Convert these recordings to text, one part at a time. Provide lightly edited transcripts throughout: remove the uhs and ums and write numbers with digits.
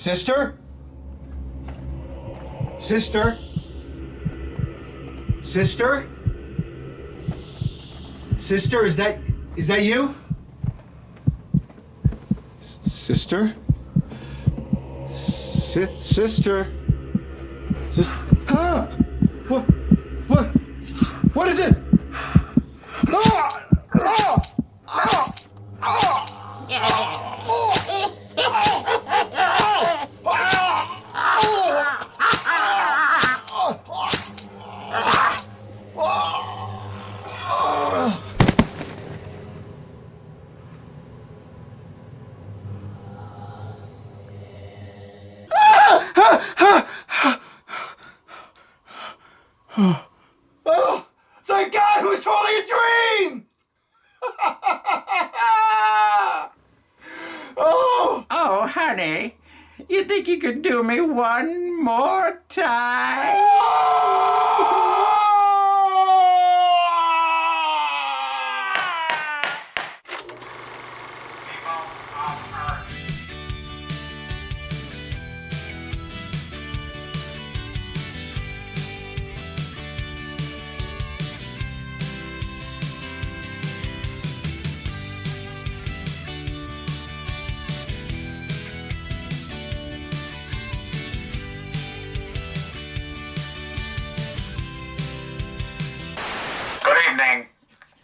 Sister? Sister? Sister? Sister, is that you? Sister? Sister? Ah! What is it? Ah! Ah! Ah! Oh, thank God it was only a dream! Oh! Oh, honey, you think you could do me one more time? Good evening,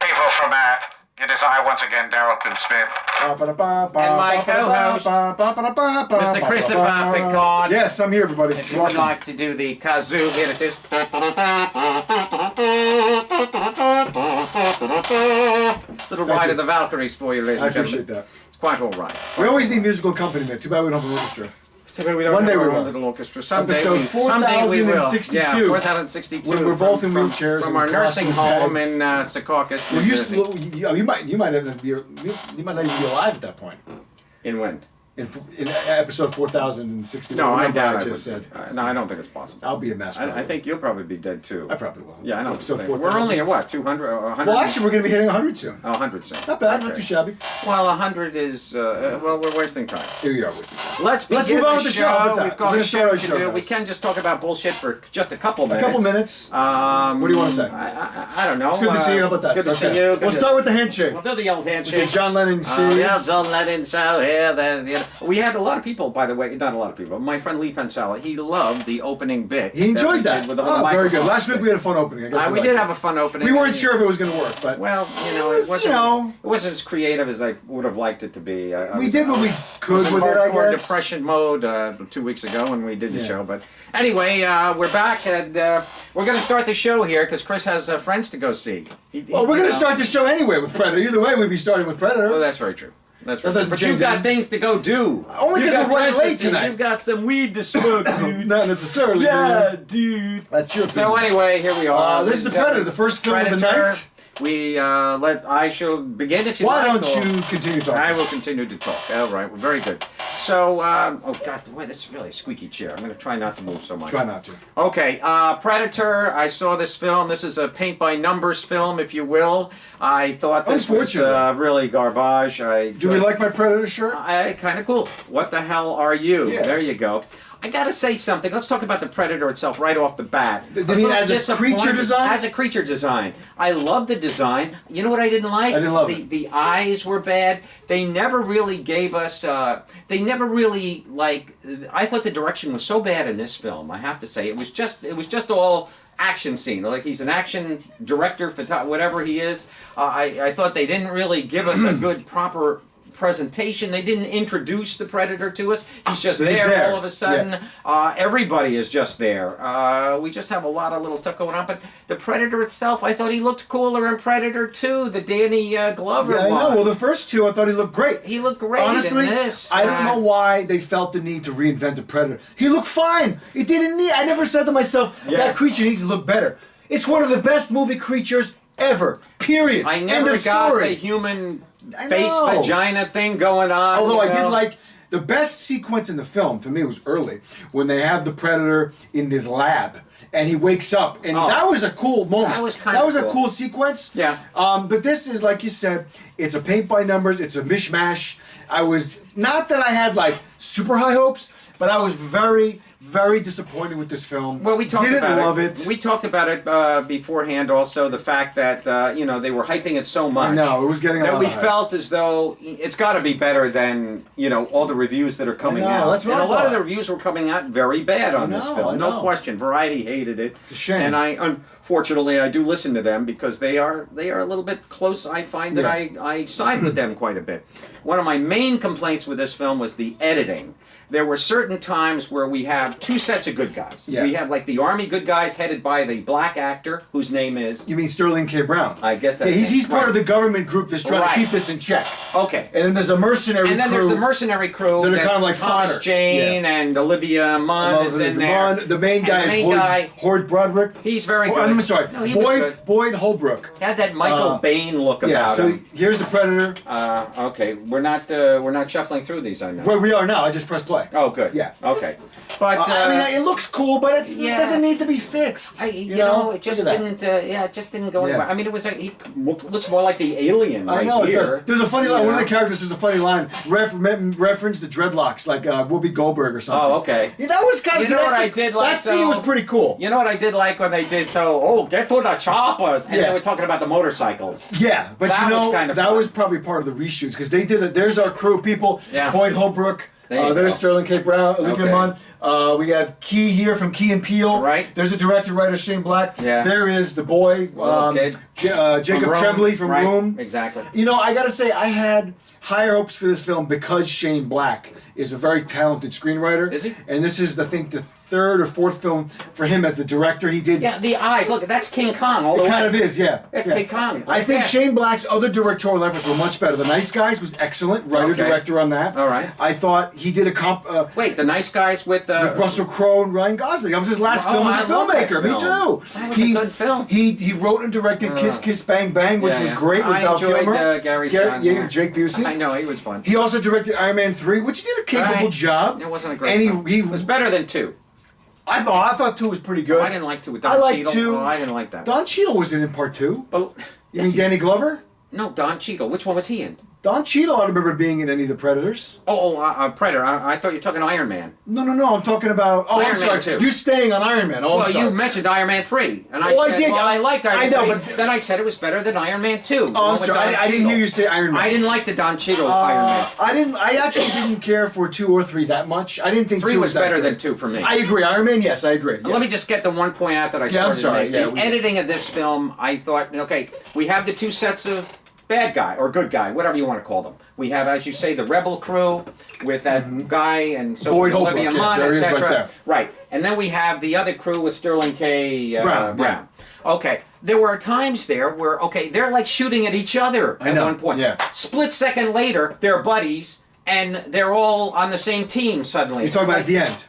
people from Earth. It is I once again, Darrell Smith. And my co-host, Mr. Christopher Picard. Yes, I'm here, everybody. If you would like to do the kazoo, here it is. Little ride of the Valkyries for you, ladies I and gentlemen. appreciate that. It's quite all right. We always need musical accompaniment. Too bad we don't have an orchestra. So we don't One day have we our own will. little orchestra. Someday Episode we will. 4062. Yeah, 4062. We're both in wheelchairs From and our nursing colostomy home bags. in Secaucus, Well, New Jersey. you might not even be alive at that point. In when? In episode 4060. No, I doubt I I just would. said. No, I don't think it's possible. I'll be a mess. I think you'll probably be dead too. I probably will. Yeah, I know. Episode We're 4000. only at what, 200 or 100? Well, actually, we're going to be hitting 100 soon. Oh, 100 soon. Not bad, not Okay. too shabby. Well, 100 is, well, we're wasting time. Here we are. Wasting time. Let's begin move on the with the show. show. How about that? We've We're got gonna a start show our to show, do. guys. We can just talk about bullshit for just a couple A minutes. couple minutes. What do you want to say? I don't know. It's good to see you. How about that? Good to Okay. see you. We'll start with the handshake. We'll do the old handshake. Okay, John Lennon Yeah, cheers. John Lennon, so here, then, you know. We had a lot of people, by the way, not a lot of people. My friend Lee Pensala, he loved the opening bit. He enjoyed we that. did with all the Oh, very good. microphones. Last week we had a fun opening. I guess We did have a fun opening. We weren't sure if it was going to work, but Well, you know, It was, it wasn't. you know. It wasn't as creative as I would have liked it to be. we did what we could with it, I hardcore guess. depression mode 2 weeks ago when we did the Yeah. show. But anyway, we're back and we're going to start the show here because Chris has friends to go see. Well, we're going to start the show anyway with Predator. Either way, we'd be starting with Predator. Oh, that's very true. That's That right. doesn't But you've change got anything. things to go do. Only You've 'cause got we're running friends to late see. tonight. You've got some weed to smoke, dude. Not necessarily. dude. That's your So opinion. anyway, here we are. This is the Predator, the first film of the Predator. night. I shall begin if you Why like. don't or- you continue talking? I will continue to talk. All right, well, very good. So, oh God, boy, this is really a squeaky chair. I'm going to try not to move so much. Try not to. Okay, Predator. I saw this film. This is a paint by numbers film, if you will. I thought this was Unfortunately. really garbage. Do we like my Predator shirt? Kind of cool. What the hell are you? Yeah. There you go. I gotta say something. Let's talk about the Predator itself right off the bat. You I was mean little as a disappointed- creature design? As a creature design. I love the design. You know what I didn't like? I didn't love it. The eyes were bad. They never really gave us, they never really, like, I thought the direction was so bad in this film, I have to say. It was just all action scene. Like he's an action director, whatever he is. I thought they didn't really give us a good, proper presentation. They didn't introduce the Predator to us. He's just there all of a sudden. Yeah. Everybody is just there. We just have a lot of little stuff going on. But the Predator itself, I thought he looked cooler in Predator 2, the Danny Glover Yeah, I one. know. Well, the first two, I thought he looked great. He looked great Honestly, in this. I don't know why they felt the need to reinvent the Predator. He looked fine. It didn't need. I never said to myself, that creature needs to look better. It's one of the best movie creatures ever. Period. I never End of got story. the human I face know. vagina thing going on. Although you I did know? like the best sequence in the film for me was early when they have the Predator in this lab and he wakes up and that was a cool moment. That was kinda a cool. cool sequence. Yeah. But this is like you said, it's a paint by numbers. It's a mishmash. I was not that I had like super high hopes. But I was very, very disappointed with this film. Well, we talked Didn't about love it. it. We talked about it beforehand. Also, the fact that you know, they were hyping it so much. I know, it was getting a that lot we of hype. felt as though it's got to be better than, you know, all the reviews that are coming know, out. that's what and I a lot of thought. the reviews were coming out very bad on this know, film. I No know. question. Variety hated it. It's a shame. And unfortunately, I do listen to them because they are a little bit close. I find that Yeah. I side with them quite a bit. One of my main complaints with this film was the editing. There were certain times where we have two sets of good guys. Yeah. We have like the army good guys headed by the black actor whose name is. You mean Sterling K. Brown? I guess that's Yeah, he's it. part Right. of the government group that's trying Right. to keep this in check. Okay. And then there's a mercenary And then crew. there's the mercenary crew. that are that's kind of like Thomas fodder. Jane and Olivia Munn is in there. The main And guy the is main guy, Hoard Broderick. he's very Oh, good. I'm sorry, No, he was good. Boyd Holbrook. He had that Michael Bain look Yeah. about So him. here's the Predator. Okay, we're not shuffling through these. I know. Where we are now. I just pressed play. Oh, good. Yeah. Okay. But I mean, it looks cool, but it yeah. doesn't need to be fixed. you know, it just Look at that. didn't. Yeah, it just didn't go Yeah. anywhere. I mean, it was. He looks more like the alien I right know here. it does. There's a funny line. You One of know? the characters has a funny line. Reference the dreadlocks, like Whoopi Goldberg or something. Oh, okay. Yeah, that was kind You of. know what I did like, That scene was though? pretty cool. You know what I did like when they did get to the choppers, and Yeah. they were talking about the motorcycles. Yeah, but That you know was kind of that fun. was probably part of the reshoots because they did it. There's our crew people. Yeah. Boyd Holbrook. There you There's go. Sterling K. Brown, Olivia Okay. Munn. We have Key here from Key and Peele. Right. There's the director, writer Shane Black. Yeah. There is the boy, Little kid. Jacob Room, Tremblay from right, Room. Exactly. You know, I gotta say, I had higher hopes for this film because Shane Black is a very talented screenwriter. Is he? And this is, I think, the third or fourth film for him as the director. He did. Yeah, the eyes. Look, that's King Kong all the It way. kind of is, yeah. That's yeah. King Kong. I right think there. Shane Black's other directorial efforts were much better. The Nice Guys was excellent, writer-director on that. All right. I thought he did a Wait, the nice guys with Russell Crowe and Ryan Gosling. That was his last Oh, film I as a love that filmmaker. Me film. too. That was a good film. He wrote and directed Kiss Kiss Bang Bang, which Yeah, was yeah. great with I Val enjoyed, Kilmer. Gary's Gar- son, yeah, yeah. Jake Busey. I know, he was fun. He also directed Iron Man 3, which did a capable Right. job. It wasn't a great And film. he It was better than 2. I thought 2 was pretty good. I didn't like 2 with I Don liked Cheadle. 2. Oh, I didn't like that. Don Cheadle was in part 2. But, You yes, mean he- Danny Glover? No, Don Cheadle. Which one was he in? Don Cheadle, I don't remember being in any of the Predators. Predator. I thought you were talking Iron Man. No, I'm talking about. Oh, Iron I'm sorry. Man 2. You're staying on Iron Man. Oh, I'm Well, sorry. you mentioned Iron Man 3, and I Oh, I said, did. well, I liked Iron Man I know, 3. but- Then I said it was better than Iron Man 2. the Oh, one I'm with sorry. Don I didn't Cheadle. hear you say Iron Man. I didn't like the Don Cheadle Iron Man. I actually didn't care for 2 or 3 that much. I didn't think 3 2 was that better good. than 2 for me. I agree. Iron Man, yes, I agree. Let me just get the one point out that I Yeah, I'm started sorry. to make. Yeah, The editing of this film, I thought, okay, we have the 2 sets of bad guy or good guy, whatever you want to call them. We have, as you say, the rebel crew with that guy and so Boyd Olivia Holbrook, yeah, Munn, there he is right etc. there. Right, and then we have the other crew with Sterling K. Brown, Brown. Okay, there were times there where they're like shooting at each other I at know, one point. yeah. Split second later, they're buddies and they're all on the same team suddenly. You're talking about at the end.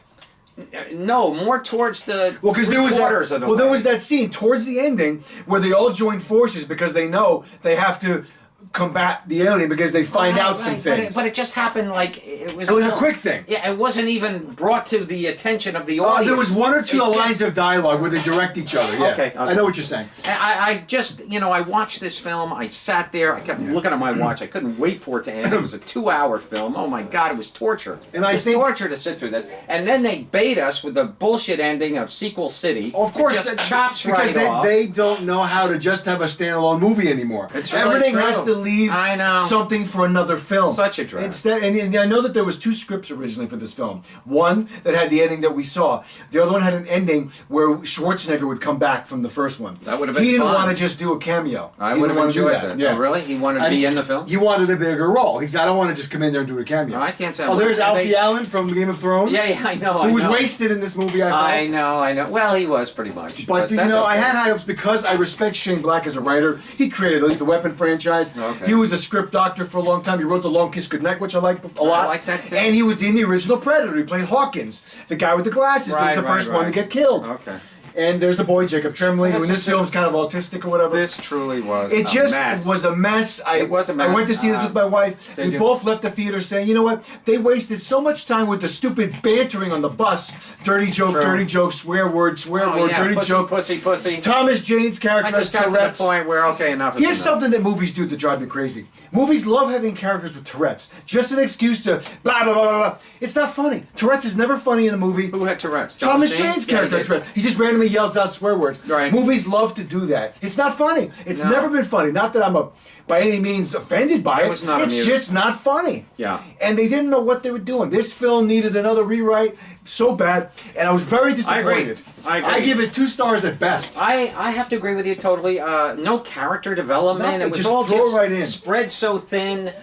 No, more towards the Well, because there was quarters of the way. there was that scene towards the ending where they all join forces because they know they have to combat the alien because they find out some things. But it just happened like it was. It was a quick thing. Yeah, it wasn't even brought to the attention of the Oh, audience. there was 1 or 2 It lines just- of dialogue where they direct each other. Yeah. Okay, I know what you're saying. I just, I watched this film. I sat there. I kept looking at my watch. I couldn't wait for it to end. It was a 2-hour film. Oh my God, it was torture. And I it was think- torture to sit through this. And then they bait us with the bullshit ending of Sequel City. Of course, it just that- chops because right off. they don't know how to just have a standalone movie anymore. It's really Everything true. has to leave I know. something for another film. Such a drag. Instead, and I know that there was 2 scripts originally for this film. One that had the ending that we saw. The other one had an ending where Schwarzenegger would come back from the first one. That would have been He didn't fun. want to just do a cameo. I He would didn't have wanna do enjoyed that. Yeah. Oh, really? He wanted to be in the film? He wanted a bigger role. He said, I don't want to just come in there and do a cameo. No, I can't say. Oh, there's They- Alfie Allen from Game of Thrones. Yeah, I know. Who was I know. wasted in this movie, I thought. I know. Well, he was pretty much. But you that's know, I okay. had high hopes because I respect Shane Black as a writer. He created the Lethal Weapon franchise. Okay. He was a script doctor for a long time. He wrote The Long Kiss Goodnight, which I like a lot. I like that too. And he was in the original Predator. He played Hawkins, the guy with the glasses. That was Right, the right, first one to right. get killed. Okay. And there's the boy Jacob Tremblay, who in this This film's kind of autistic or whatever. This truly was It a just mess. was a mess. It was a mess. I went to see this with my wife. We both left the theater saying, you know what? They wasted so much time with the stupid bantering on the bus. Dirty joke, swear word, dirty pussy, joke. pussy. Thomas Jane's character I just got Tourette's. to the point where, okay, enough is Here's enough. something that movies do to drive me crazy. Movies love having characters with Tourette's. Just an excuse to blah, blah, blah, blah, blah. It's not funny. Tourette's is never funny in a movie. Who had Tourette's? Thomas Jane's character had Tourette's. He just randomly yells out swear words. Right. Movies love to do that. It's not funny. It's never been funny. Not that I'm by any means offended by it. was not It's amused. just not funny. Yeah. And they didn't know what they were doing. This film needed another rewrite so bad, and I was very disappointed. I agree. I give it 2 stars at best. I have to agree with you totally. No character development. Nothing, It was just all throw just it right in. spread so thin.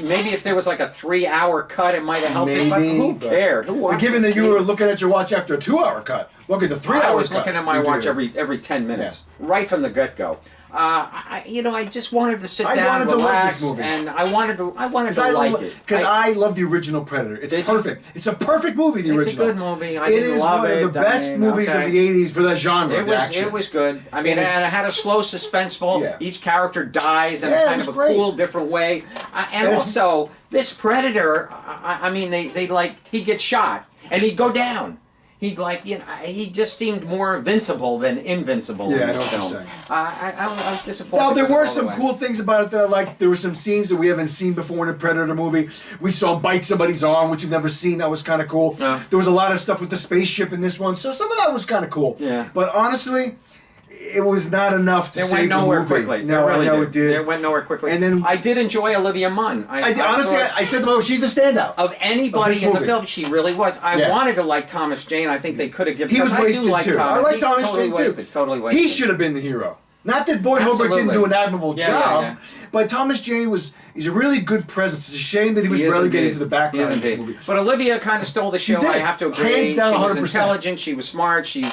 Maybe if there was like a 3-hour cut, it might have helped it. But Maybe, who but- cared? Who But watched given this that you were thing? looking at your watch after a 2-hour cut, look at the 3-hour I was cut. looking at my You watch do. every 10 minutes, right from the get-go. I just wanted to sit I down, wanted to love relax, this movie. and I wanted to like it. Because I love the original Predator. It's Did you? perfect. It's a perfect movie, the It's a original. good movie. I It didn't is love one it. of the I best mean, movies okay. of the 80s for that genre, It the action. was good. I mean, And and it had a slow, suspenseful. Yeah. Each character dies in Yeah, a it kind was of a great. cool, different way. And it's- also, this Predator. I mean, they like he'd get shot and he'd go down. He'd he just seemed more invincible than invincible Yeah, I in know this what you're film. saying. I was disappointed. Now, there with it were all some the way. cool things about it that I liked. There were some scenes that we haven't seen before in a Predator movie. We saw him bite somebody's arm, which you've never seen. That was kind of cool. Yeah. There was a lot of stuff with the spaceship in this one, so some of that was kind of cool. Yeah. But honestly, it was not enough to It save went nowhere the movie. quickly. No, it really I know it did. It went nowhere quickly. And then- I did enjoy Olivia Munn. Honestly, thought- I said to myself, she's a standout. of anybody this in the movie. film, she really was. I Yeah. wanted to like Thomas Jane. I think they could have given. He was because wasted I do like too. Thomas. I like He Thomas totally Jane wasted, too. Totally wasted. He should have been the hero. Not that Boyd Holbrook didn't Absolutely. do an admirable Yeah, job, yeah. but Thomas Jane he's a really good presence. It's a shame that he was He is relegated indeed. to the He background is in this indeed. movie. But Olivia kind of stole the show. did. I have to agree. Hands down, she was 100%. intelligent. She was smart. She's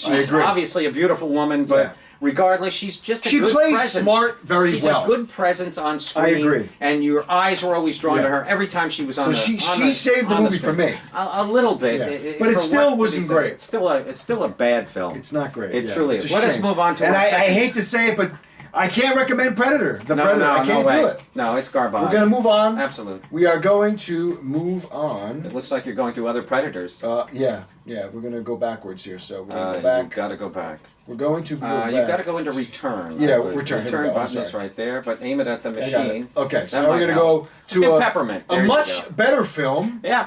agree. obviously a beautiful woman, but. Yeah. Regardless, she's just a She good plays presence. smart very she's well. a good presence on screen. I agree. And your eyes were always drawn Yeah. to her every time she was on So the she on saved the on movie for screen. me. A little bit. Yeah. But it for still what to wasn't be said. great. It's still a bad film. It's not great. It yeah. truly It's is. a Let us shame. move on to And our I second. hate to say it, but I can't recommend Predator. The No, Predator. no, I can't no way. do it. No, it's garbage. We're gonna move on. Absolutely. We are going to move It on. looks like you're going to other predators. Yeah. We're gonna go backwards here. So we're gonna go You back. got to go back. We're going to go back. You got to go into return. Yeah, I believe. return. Here we Return go. I'm button is sorry. right there, but aim it at the I got it. machine. Okay, so That now we're might gonna help. go Let's to do a Peppermint. a There you much go. better film. Yeah,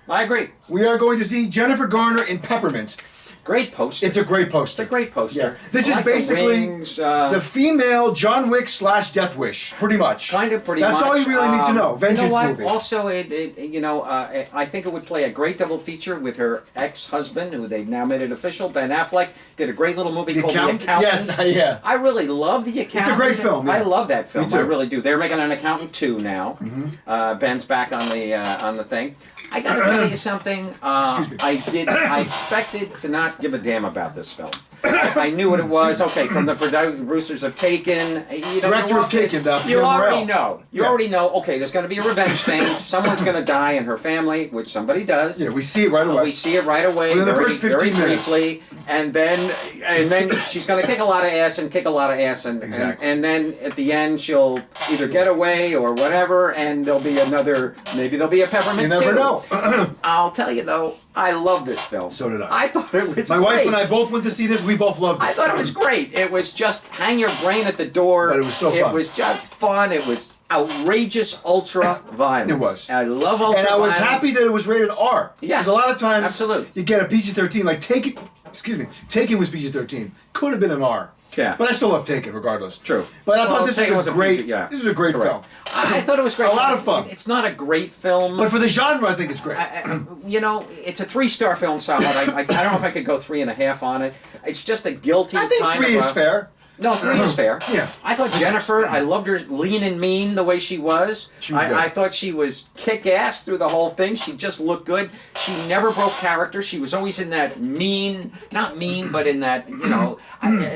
I agree. We are going to see Jennifer Garner in Peppermint. Great poster. It's a great poster. It's a great poster. Yeah. This I is like the basically wings, the female John Wick / Death Wish, pretty much. kind of pretty That's much. all you really need to know. Vengeance you know what? movie. Also, I think it would play a great double feature with her ex-husband, who they've now made it official. Ben Affleck did a great little movie called The Accountant. Yes, yeah. I really love The Accountant. great film, yeah. I love that film. Me too. I really do. They're making an Accountant 2 now. Ben's back on the thing. I got to tell you something. Excuse me. I expected to not give a damn about this film. I knew what it was. Okay, from the producers of Taken. Director of Taken, You Pierre already Morel. know. You Yeah. already know. Okay, there's going to be a revenge thing. Someone's going to die in her family, which somebody does. Yeah, we see it right away. We see it right away, Within the very, first 15 very minutes. briefly, and then she's going to kick a lot of ass and kick a lot of ass, Exactly. and then at the end she'll either get away or whatever, and there'll be maybe there'll be a Peppermint You never too. know. I'll tell you though, I love this film. So did I. I thought it was My great. wife and I both went to see this. We both loved it. I thought it was great. It was just hang your brain at the door. But it was so fun. It was just fun. It was outrageous ultra violence. It was. I love ultra And I was violence. happy that it was rated R. Yeah. Because a lot of times Absolutely. you get a PG-13. Like Taken, Taken was PG-13. Could have been an R. Yeah. But I still love Taken regardless. True. But I Well, thought this Taken was was a a great. PG, yeah. This is a great Correct. film. I thought it was great. A lot of fun. It's not a great film. But for the genre, I think it's great. It's a 3-star film, solid. I don't know if I could go 3.5 on it. It's just a guilty. I think kind 3 of is a- fair. No, 3 is fair. Yeah. I thought Jennifer, I loved her lean and mean the way she was. She was good. I thought she was kick-ass through the whole thing. She just looked good. She never broke character. She was always in that mean, not mean, but in that,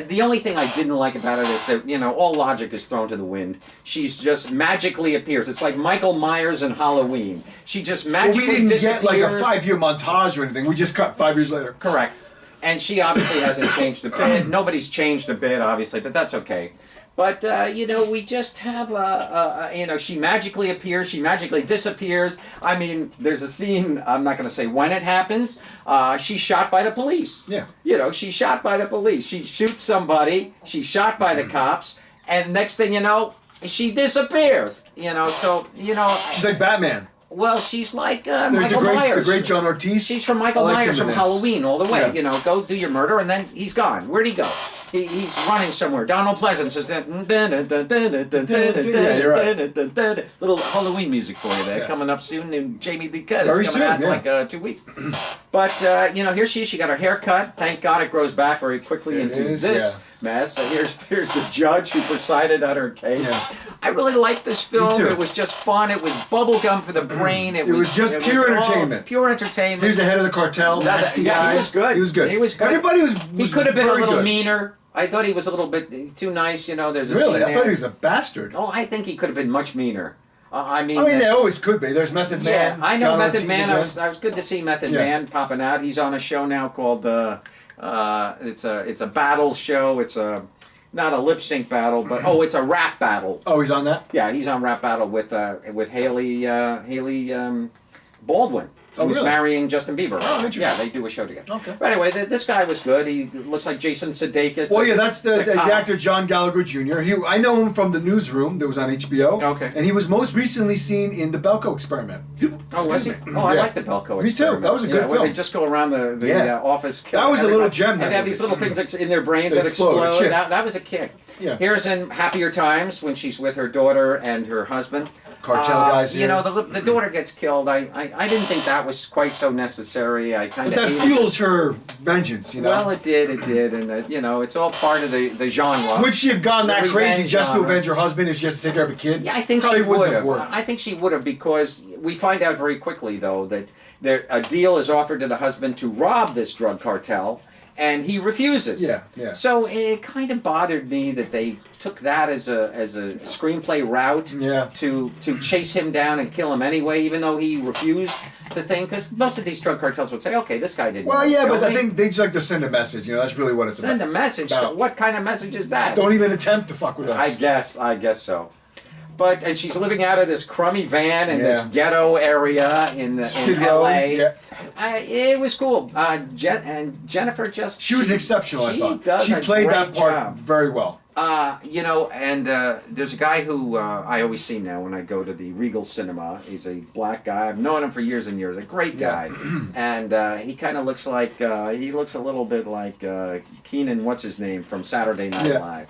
the only thing I didn't like about it is that, all logic is thrown to the wind. She's just magically appears. It's like Michael Myers in Halloween. She just Well, magically we didn't disappears. get like a 5-year montage or anything. We just cut 5 years later. Correct. And she obviously hasn't changed a bit. Nobody's changed a bit, obviously, but that's okay. But, you know, we just have you know, she magically appears, she magically disappears. I mean, there's a scene, I'm not going to say when it happens. She's shot by the police. Yeah. You know, she's shot by the police. She shoots somebody, she's shot by the cops, and next thing you know, she disappears. You know, so, you know. She's like Batman. Well, she's like There's Michael Myers. the great John Ortiz. She's from Michael I like Myers him from in this. Halloween all the way. Yeah. You know, go do your murder, and then he's gone. Where'd he go? He's running somewhere. Donald Pleasance is that little Halloween music for you there, Yeah. coming up soon, and Jamie Lee Curtis Very coming soon, out in yeah. like 2 weeks. But you know, here she got her hair cut. Thank God it grows back very quickly It into is, this yeah. mess. So here's the judge who presided at her case. Yeah. I really liked this film. too. It was just fun. It was bubblegum for the brain. It was just pure all entertainment. Pure entertainment. He was the head of the cartel. Nasty Yeah, guy. he was good. He was good. He was good. Everybody was He could have been a very little good. meaner. I thought he was a little bit too nice. You know, there's a Really? scene I there. thought he was a bastard. Oh, I think he could have been much meaner. I mean, they always could be. There's Method yeah, Man. I know John Method Ortiz Man. again. I was good to see Method Yeah. Man popping out. He's on a show now called it's a battle show. It's a not a lip sync battle, but it's a rap battle. Oh, he's on that? Yeah, he's on rap battle with Haley Baldwin. Oh, Who's really? marrying Justin Bieber. Oh, interesting. Yeah, they do a show together. Okay. But anyway, this guy was good. He looks like Jason Sudeikis. Well, yeah, that's the cop. actor John Gallagher Jr. I know him from The Newsroom that was on HBO. Okay. And he was most recently seen in The Belko Experiment. Oh, was he? Excuse me. Oh, I Yeah. like the Belko Me too. Experiment. That was a good Where film. they just go around the Yeah. office. That was a little gem, And that they have movie. these little things in their brains They that explode, explode. chick. That was a kick. Yeah. Here's in Happier Times when she's with her daughter and her husband. Cartel guys You here. know, the daughter gets killed. I didn't think that was quite so necessary. I kind But of that fuels her vengeance, you know? Well, it did, and you know, it's all part of the genre. Would she have gone The that crazy revenge just to genre. avenge her husband if she has to take care of a kid? Yeah, I think Probably she wouldn't would have worked. I think she would have because we find out very quickly though that a deal is offered to the husband to rob this drug cartel, and he refuses. Yeah, yeah. So it kind of bothered me that they took that as a screenplay route Yeah. to chase him down and kill him anyway, even though he refused the thing. Because most of these drug cartels would say, "Okay, this guy didn't." Well, yeah, kill but I me. think they just like to send a message. You know, that's really what it's Send a about. message. About- What kind of message is that? Don't even attempt to fuck with us. I guess so. And she's living out of this crummy van in this Yeah. ghetto area in Skid in Row, LA. yeah. It was cool. And Jennifer just She was exceptional, I she thought. does She a played great that part job. very well. You know, and there's a guy who I always see now when I go to the Regal Cinema. He's a black guy. I've known him for years and years. A great Yeah. guy, and he kind of looks like he looks a little bit like Keenan, what's his name from Saturday Night Yeah. Live,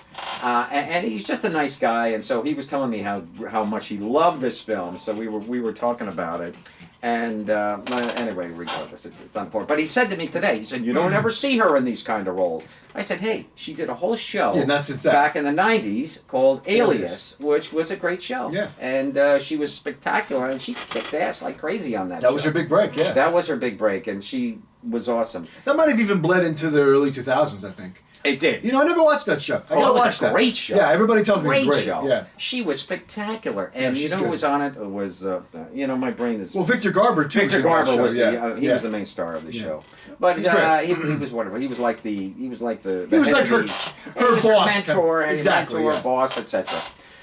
and he's just a nice guy. And so he was telling me how much he loved this film. So we were talking about it. And anyway, regardless, it's not important. But he said to me today, he said, "You don't ever see her in these kind of roles." I said, "Hey, she did a whole show Yeah, not since that. back in the '90s called Alias. Alias, which was a great show. Yeah. And she was spectacular, and she kicked ass like crazy on that. That was show. her big break, yeah. That was her big break, and she was awesome. That might have even bled into the early 2000s, I think. It did. You know, I never watched that show. I Oh, gotta it was watch a that. great show. Yeah, everybody tells me Great it's great. show. Yeah. She was spectacular, and Yeah, you she's know who good. was on it? It was you know, my brain is. Well, Victor Garber too. Victor was in that Garber show, was yeah. the he Yeah. was the main star of the Yeah. show, but He's great. he was whatever. He was like the He was head like of her he was boss, mentor, and exactly, mentor, yeah. boss, etc.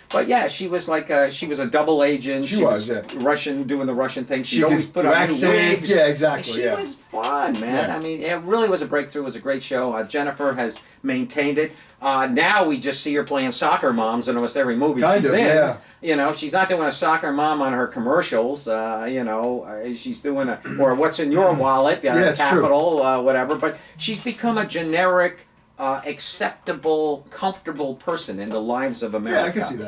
But yeah, she was like she was a double agent. She was, yeah. Russian, doing the Russian thing. She She'd always could put do on new accents, wigs. yeah, exactly, She yeah. was fun, man. Yeah. I mean, it really was a breakthrough. It was a great show. Jennifer has maintained it. Now we just see her playing soccer moms in almost every movie Kind she's of, in. yeah. You know, she's not doing a soccer mom on her commercials. You know, she's doing or what's in your wallet, Yeah, it's true. Capital, whatever. But she's become a generic, acceptable, comfortable person in the lives of America. Yeah, I can see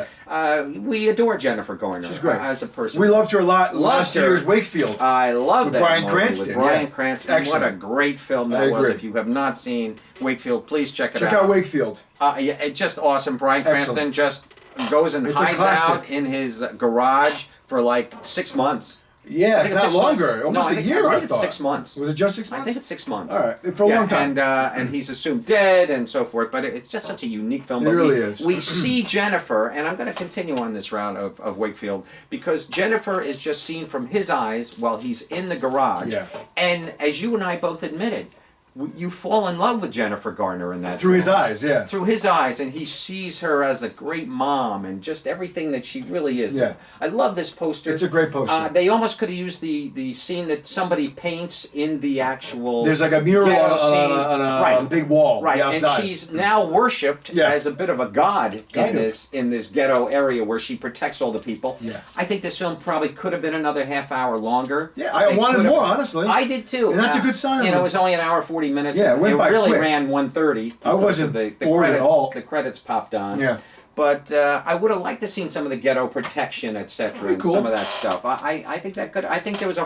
that. We adore Jennifer Garner. She's great. As a person. We loved her a lot last her. year's Wakefield. I love With that Bryan movie Cranston, with Bryan yeah. Cranston. Excellent. What a great film I that was. agree. If you have not seen Wakefield, please check it Check out. out Wakefield. Yeah, it's just awesome. Bryan Cranston Excellent. just goes and It's a hides classic. out in his garage for like 6 months. Yeah, I if think not it's 6 longer. months. Almost No, a year, I think thought. it's 6 months. Was it just 6 months? I think it's 6 months. All right, for a long time. And he's assumed dead and so forth. But it's just such a unique film. It But really we, is. We see Jennifer, and I'm going to continue on this route of Wakefield because Jennifer is just seen from his eyes while he's in the garage. Yeah. And as you and I both admitted, you fall in love with Jennifer Garner in that Through his film. eyes, yeah. Through his eyes, and he sees her as a great mom and just everything that she really is. Yeah. I love this poster. It's a great poster. They almost could have used the scene that somebody paints in the actual. There's like a mural ghetto on scene. a big wall Right, outside. and she's now worshipped Yeah. as a bit of a god Kind of. in this ghetto area where she protects all the people. Yeah. I think this film probably could have been another half hour longer. Yeah, I wanted could have- more, honestly. I did too. And that's a good sign. You know, it was only an hour 40 minutes. Yeah, it went by really quick. ran 1:30. I wasn't the bored at credits, all. The credits popped on. Yeah. But I would have liked to seen some of the ghetto protection, etc., and cool. some of that stuff. I think that could. I think there was a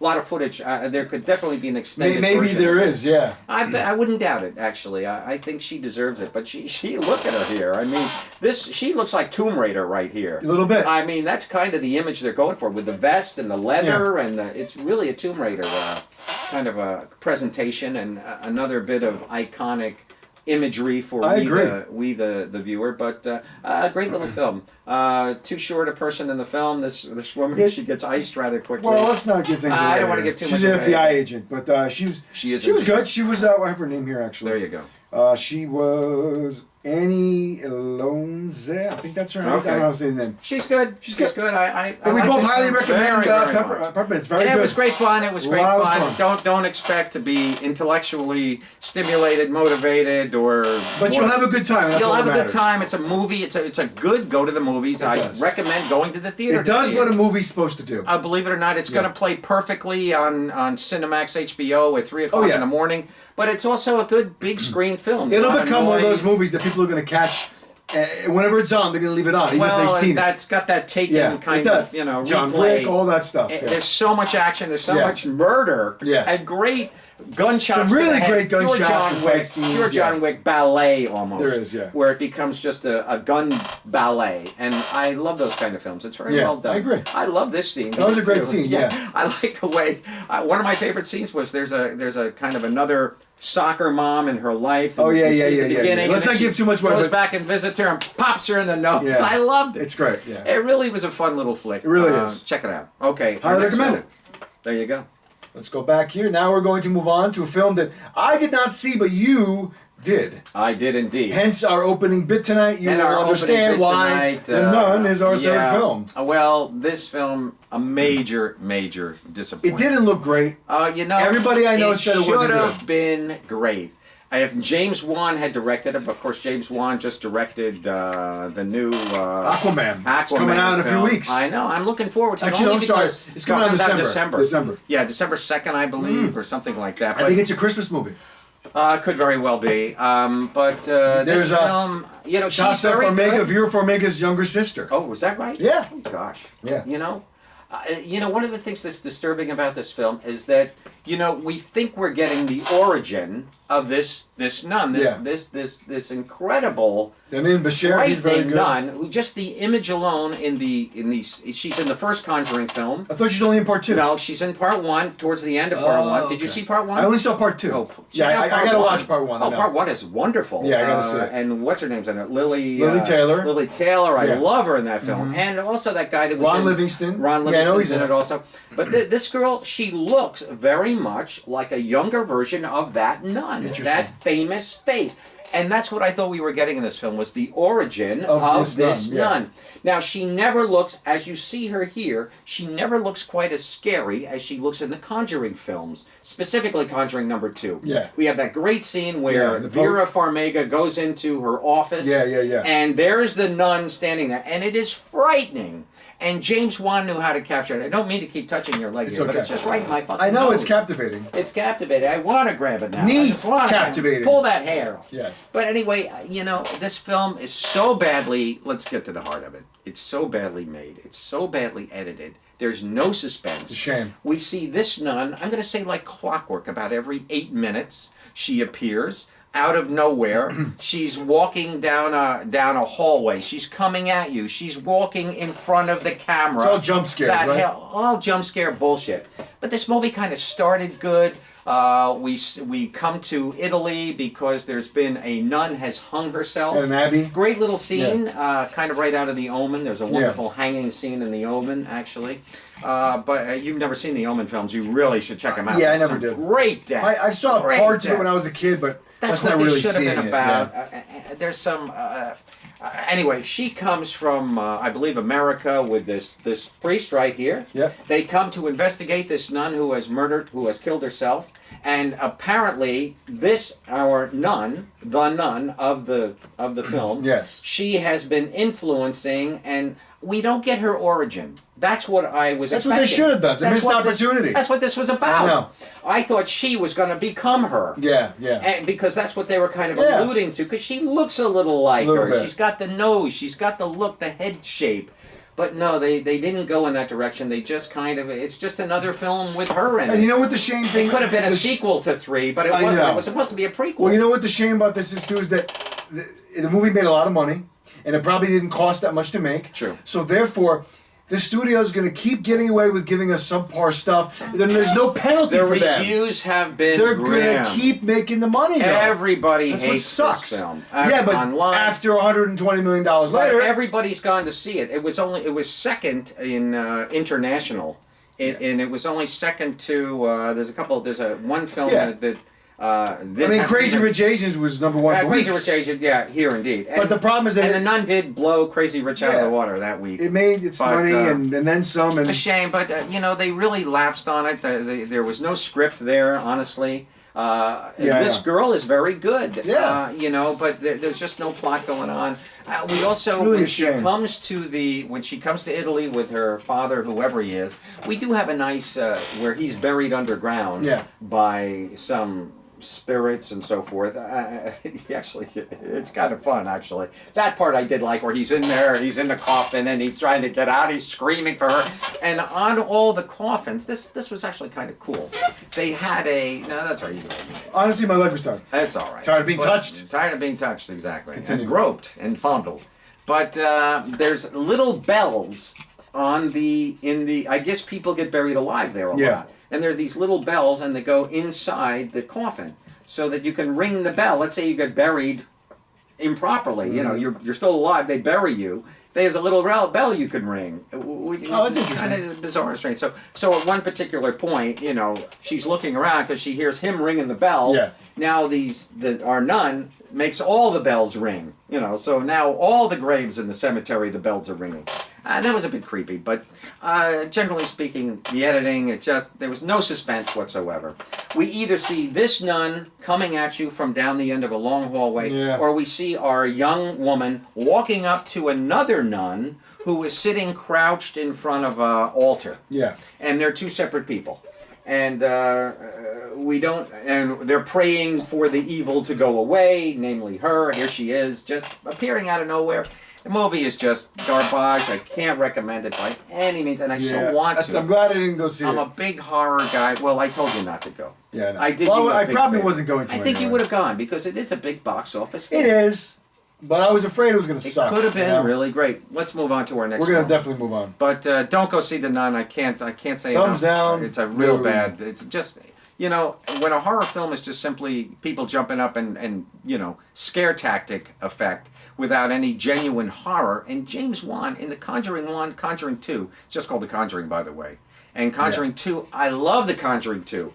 lot of footage. There could definitely be an extended. Maybe version there of it. is, yeah. I wouldn't doubt it. Actually, I think she deserves it. But she look at her here. I mean, she looks like Tomb Raider right here. A little bit. I mean, that's kind of the image they're going for with the vest and the leather, and it's really a Tomb Raider kind of a presentation and another bit of iconic imagery for we the viewer, but a great little film. Too short a person in the film. This woman, Yeah. she gets iced rather quickly. Well, let's not give things away. I don't want to here. give too She's much an away. FBI agent, but she was good. She was I have her name here actually. There you go. She was Annie Alonze. I think that's her name. Okay. I don't know how to say the name. She's good. She's good. But we like both this highly film recommend very much. Peppermint. It's very Yeah, good. it was great fun. It was A great lot of fun. Don't expect to be intellectually stimulated, motivated, or. But you'll have a good time. That's You'll all have that a good matters. time. It's a movie. It's a good go to the movies. I does. recommend going to the theater. It does to see what it. a movie's supposed to do. Believe it or not, it's going to play perfectly on Cinemax HBO at 3 o'clock yeah. in the morning. But it's also a good big screen film. It'll Not a become one of those noise. movies that people are going to catch. Whenever it's on, they're going to leave it on, even if Well, they've seen and it. that's got that taken Yeah, kind it does. of, John replay. Wick, all that stuff. Yeah. There's so much action. There's so Yeah. much murder. Yeah. And great gunshots. Some to really the head. great gunshots Pure John and Wick. fight scenes, Pure John yeah. Wick ballet almost. There is, yeah. Where it becomes just a gun ballet, and I love those kind of films. It's very Yeah, well done. I agree. I love this scene. That was a great too. scene, yeah. I like the way. One of my favorite scenes was there's a kind of another soccer mom in her life. that Oh, yeah, you see yeah, at the yeah, yeah, beginning, yeah. Let's and then not she give too much away, Goes but- back and visits her and pops her in the nose. Yeah. I loved it. It's great, yeah. It really was a fun little flick. It really is. Check it out. Okay. our Highly next recommend film. There you go. Let's go back here. Now we're going to move on to a film that I did not see, but you did. I did indeed. Hence our opening bit tonight. You And will our opening understand bit why tonight, The Nun is our third film. Well, this film, a major It disappointment. didn't look great. Everybody I know said it wasn't should have good. been great. If James Wan had directed it, but of course James Wan just directed the new Aquaman. It's Aquaman coming out in a few film. weeks. I know. I'm looking forward to it. Actually, only I'm sorry. because It's coming out in out December. December. Yeah, December 2nd, I believe, or something like that. I think it's a Christmas movie. Could very well be. But this There's film, she's Tasha very Farmiga, good. Vera Farmiga's younger sister. Oh, was that right? Yeah. Oh, gosh. Yeah. One of the things that's disturbing about this film is that we think we're getting the origin of this nun, this incredible. Damien Bashir, he's very frightening good. nun who just the image alone she's in the first Conjuring film. I thought she was only in part 2. No, she's in part 1 towards the end of part 1. Did you see part 1? I only saw part 2. Oh, yeah, check out I part gotta one. watch part 1. I Oh, know. part 1 is wonderful. Yeah, I gotta see it. And what's her name's in it? Lily Taylor. Lily Taylor. I Yeah. Mm-hmm. love her in that film, and also that guy that was Ron in, Livingston. Ron Yeah, I know Livingston's he's in it also. But this girl, she looks very much like a younger version of that nun, Interesting. that famous face. And that's what I thought we were getting in this film, was the origin Of of this this nun, yeah. nun. Now, she never looks, as you see her here, she never looks quite as scary as she looks in the Conjuring films, specifically Conjuring number 2. Yeah. We have that great scene where Yeah, the Vera Farmiga goes into her office, Yeah. and there's the nun standing there, and it is frightening. And James Wan knew how to capture it. I don't mean to keep touching your leg It's here, but okay. it's just right in my fucking I know nose. it's captivating. It's captivating. I want to grab it now. Neat. I just wanna Captivating. Pull that hair. Yes. But anyway, this film is so badly, let's get to the heart of it. It's so badly made. It's so badly edited. There's no suspense. It's a shame. We see this nun, I'm going to say like clockwork, about every 8 minutes she appears. out of nowhere. She's walking down a hallway. She's coming at you. She's walking in front of the camera. It's all jump scares, right? All jump scare bullshit. But this movie kind of started good. We come to Italy because there's been a nun has hung herself. An abbey. Great little scene, kind of right out of The Omen. There's a wonderful hanging scene in The Omen, actually. But you've never seen the Omen films. You really should check them out. Yeah, I There's never some did. Great deaths. I saw parts of it when I was a kid, but That's not what really this should have seeing been it, about. yeah. There's some. Anyway, she comes from, I believe, America with this priest right here. Yep. They come to investigate this nun who has killed herself, and apparently our nun, the nun of the film, Yes. she has been influencing, and we don't get her origin. That's what I was That's expecting. what they should have done. It's a missed opportunity. That's what this was about. I know. I thought she was going to become her. Yeah. And because that's what they were kind of Yeah. alluding to, because she looks a little like Little her. bit. She's got the nose, she's got the look, the head shape. But no, they didn't go in that direction. They just kind of, it's just another film with her in it. And you know what the shame thing? It could have been a the sequel to 3, but it I wasn't. know. It was supposed to be a prequel. Well, you know what the shame about this is too is that the movie made a lot of money, and it probably didn't cost that much to make. True. So therefore, the studio is going to keep getting away with giving us subpar stuff. Then there's no penalty the for them. reviews have been They're grim. going to keep making the money. Though. Everybody That's what hates sucks. this film. Yeah, but Online. after $120 million later, Everybody's gone to see it. It was second in international, and it was only second to there's one film Yeah. that I mean, Crazy Rich Asians was number one for Crazy weeks. Rich Asians, yeah, here indeed. But the problem is that and the Nun did blow Crazy Rich out of Yeah. the water that week. it made its But, money and then some. And a shame, but they really lapsed on it. There was no script there, honestly. This girl is very good. Yeah. But there's just no plot going on. We also, Really when a she shame. comes to Italy with her father, whoever he is, we do have a nice where he's buried underground Yeah. by some spirits and so forth. It's kind of fun, actually. That part I did like, where he's in there, he's in the coffin, and he's trying to get out, he's screaming for her. And on all the coffins, this was actually kind of cool. They had no, that's right, you do it. honestly, my leg was tired. That's all right. Tired of being touched? Tired of being touched, exactly. Continue. And groped and fondled. But there's little bells I guess people get buried alive there a lot. And there are these little bells, and they go inside the coffin so that you can ring the bell. Let's say you get buried improperly. You're still alive. They bury you. There's a little bell you can ring. That's interesting. Kind of bizarre and strange. So at one particular point, she's looking around because she hears him ringing the bell. Yeah. Now our nun makes all the bells ring. So now all the graves in the cemetery, the bells are ringing. That was a bit creepy, but generally speaking, the editing, there was no suspense whatsoever. We either see this nun coming at you from down the end of a long hallway, or we see our young woman walking up to another nun who is sitting crouched in front of an altar. Yeah. And they're two separate people. And and they're praying for the evil to go away, namely her. Here she is, just appearing out of nowhere. The movie is just garbage. I can't recommend it by any means, and I so want to. I'm glad I didn't go see it. I'm a big horror guy. Well, I told you not to go. Yeah, I know. I did. Well, you a I big probably favor. wasn't going to I think you anyway. would have gone because it is a big box office hit. It is, but I was afraid it was going to It suck. could have been really great. Let's move on to our next. We're going to film. definitely move on. But don't go see The Nun. I can't say Thumbs enough. down. It's a real No. bad. It's just when a horror film is just simply people jumping up and scare tactic effect without any genuine horror. And James Wan in The Conjuring 1, Conjuring 2, it's just called The Conjuring, by the way. And Conjuring 2, I love The Conjuring 2.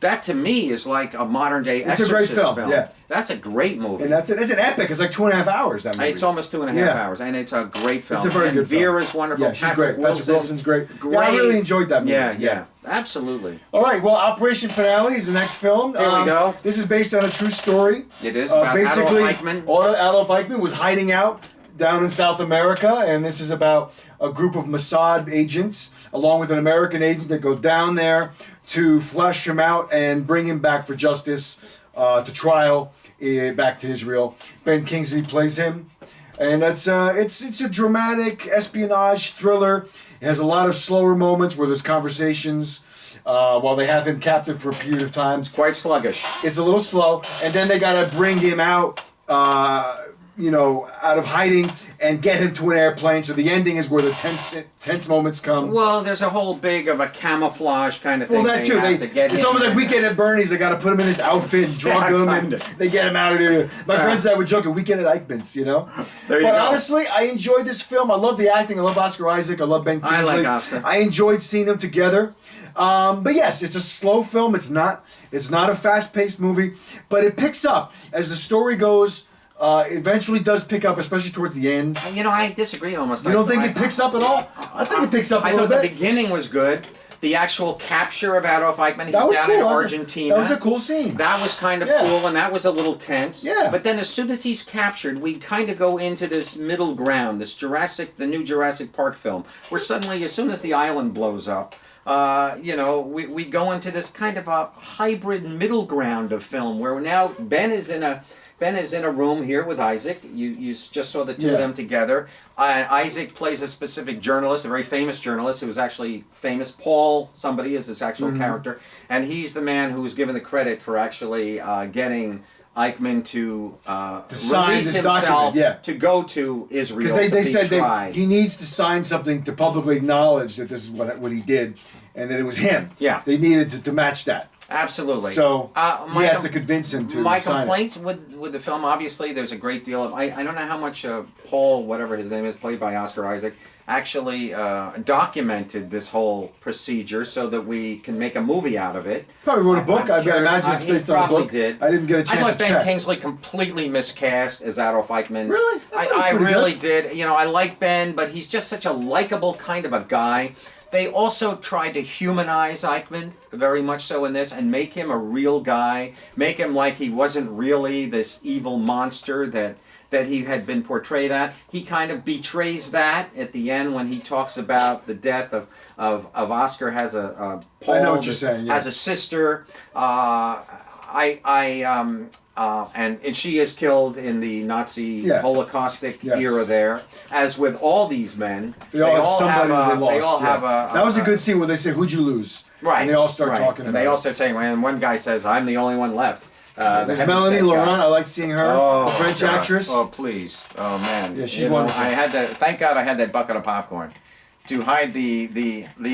That to me is like a modern day It's a Exorcist great film, yeah. That's a great movie. And that's it. It's an epic. It's like 2.5 hours, that movie. It's almost 2.5 Yeah. hours, and it's a great film. It's a very and good film. Vera's wonderful. Yeah, she's Patrick great. Patrick Wilson's great. Yeah, I really enjoyed that movie. Yeah, absolutely. All right, well, Operation Finale is the next film. Here we go. This is based on a true story. It is about basically, Adolf Eichmann. Adolf Eichmann was hiding out down in South America, and this is about a group of Mossad agents, along with an American agent, that go down there to flush him out and bring him back for justice, to trial, back to Israel. Ben Kingsley plays him, and it's a dramatic espionage thriller. It has a lot of slower moments where there's conversations while they have him captive for a period of time. Quite sluggish. It's a little slow, and then they got to bring him out, out of hiding and get him to an airplane. So the ending is where the tense moments come. Well, there's a whole big of a camouflage kind of thing. Well, that too. It's almost like Weekend at Bernie's. They got to put him in his outfit and drug him, and they get him out of there. My friends and I would joke at Weekend at Eichmann's, There you but go. honestly, I enjoyed this film. I love the acting. I love Oscar Isaac. I love Ben Kingsley. I like Oscar. I enjoyed seeing them together. But yes, it's a slow film. It's not a fast-paced movie, but it picks up as the story goes. Eventually does pick up, especially towards the end. I disagree almost. You don't think it picks up at all? I think it picks up a I little thought bit. the beginning was good. The actual capture of Adolf Eichmann, he's That was down cool. in That was Argentina. that was a cool scene. That was kind of Yeah. cool, and that was a little tense. Yeah. But then as soon as he's captured, we kind of go into this middle ground, the new Jurassic Park film, where suddenly, as soon as the island blows up, we go into this kind of a hybrid middle ground of film, where now Ben is in a room here with Isaac. You just saw the two of them together. Isaac plays a specific journalist, a very famous journalist who was actually famous. Paul, somebody is his actual character. And he's the man who was given the credit for actually getting Eichmann to sign release this himself document, to go to Israel. Because they to said be that tried. he needs to sign something to publicly acknowledge that this is what he did, and that it was him. Yeah. They needed to match that. Absolutely. So he has com- to convince him to My sign complaints with the film, obviously, there's a great deal of. I don't know how much Paul, whatever his name is, played by Oscar Isaac, actually documented this whole procedure so that we can make a movie out of it. Probably wrote a book. I I'm curious. imagine it's He based on a probably book. did. I didn't get a I chance thought to Ben check. Kingsley completely miscast as Adolf Eichmann. Really? I thought he was I pretty really good. did. I like Ben, but he's just such a likable kind of a guy. They also tried to humanize Eichmann very much so in this and make him a real guy, make him like he wasn't really this evil monster that he had been portrayed at. He kind of betrays that at the end when he talks about the death of Oscar has a Paul I know what you're saying, yeah. has a sister. And she is killed in the Nazi Holocaustic era there. As with all these men, They all have somebody they lost. They all have a. That was a good scene where they say, "Who'd you lose?" Right. And they all start talking And about they all it. start saying, and one guy says, "I'm the only one left." The There's heavyset Melanie guy. Laurent. I like seeing her. Oh, the French God. actress. Oh, please. Oh, man. Yeah, she's wonderful. I had that. Thank God I had that bucket of popcorn to hide the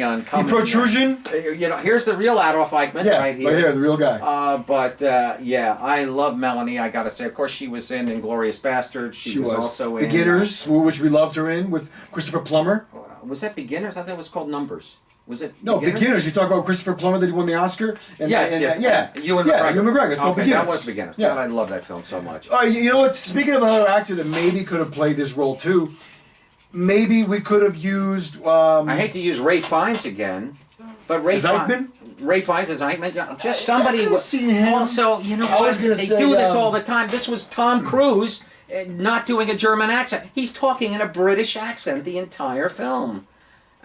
oncoming. The protrusion? Here's the real Adolf Eichmann right here. the real guy. I love Melanie. I gotta say, of course, she was in *Inglourious Basterds*. She was also in Beginners, which we loved her in with Christopher Plummer. Was that *Beginners*? I thought it was called *Numbers*. Was it? No, Beginners. You talk about Christopher Plummer that he won the Oscar. Yes. Ewan McGregor. Ewan McGregor. It's called Okay, Beginners. that was *Beginners*. Yeah. God, I love that film so much. You know what? Speaking of another actor that maybe could have played this role too, maybe we could have used. I hate to use Ray Fiennes again, but Ray Eichmann? Ray Fiennes as Eichmann. Just somebody. I could've seen him. Also, I was gonna they say, do this all the time. This was Tom Cruise not doing a German accent. He's talking in a British accent the entire film.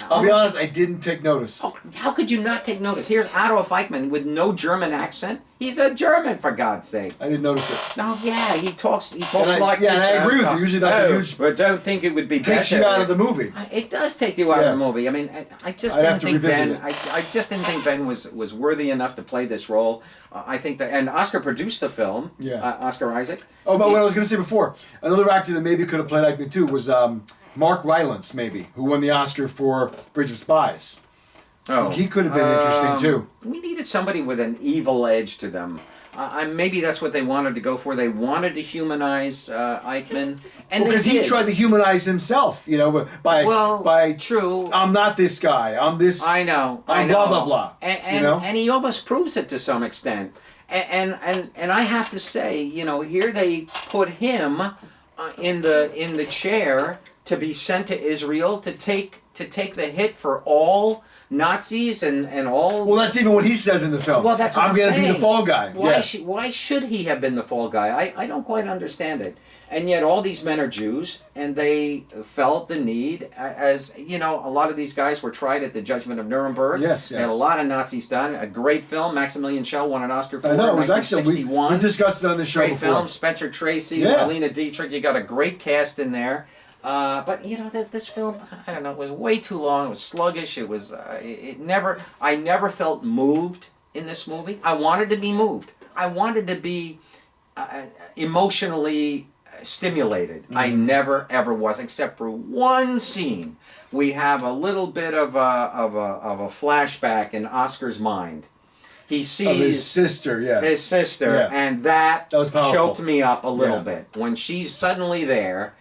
I'll be honest, I didn't take notice. Oh, how could you not take notice? Here's Adolf Eichmann with no German accent. He's a German, for God's sakes. I didn't notice it. No, yeah, he talks And like yeah, this. and I agree with you. Usually that's a huge. But don't think it would be Takes better. you out of the movie. It does take you out of the movie. I mean, I just I'd have didn't to think revisit Ben. it. I just didn't think Ben was worthy enough to play this role. I think that, and Oscar produced the film. Yeah. Oscar Isaac. Oh, but what I was going to say before, another actor that maybe could have played Eichmann too was Mark Rylance, maybe, who won the Oscar for Bridge of Spies. Oh, He could have been interesting too. We needed somebody with an evil edge to them. Maybe that's what they wanted to go for. They wanted to humanize Eichmann, and Because they he did. tried to humanize himself, by true. I'm not this guy. I'm this. I know. I'm blah blah blah. And he almost proves it to some extent. And I have to say, here they put him in the chair to be sent to Israel to take the hit for all Nazis and all. Well, that's even what he says in the film. Well, that's what I'm going to be the fall guy. Why should he have been the fall guy? I don't quite understand it. And yet all these men are Jews, and they felt the need, as a lot of these guys were tried at the Judgment of Nuremberg. Yes. They had a lot of Nazis done. A great film. Maximilian Schell won an Oscar for I know, it it was in excellent. 1961. We discussed it on the show Great before. film. Spencer Tracy, Yeah. Marlene Dietrich. You got a great cast in there. But you know, this film, I don't know, it was way too long. It was sluggish. It was, I never felt moved in this movie. I wanted to be moved. I wanted to be emotionally stimulated. I never ever was, except for one scene. We have a little bit of a flashback in Oscar's mind. He sees Of his sister, his sister, Yeah. and that was powerful. choked me up a little Yeah. bit when she's suddenly there.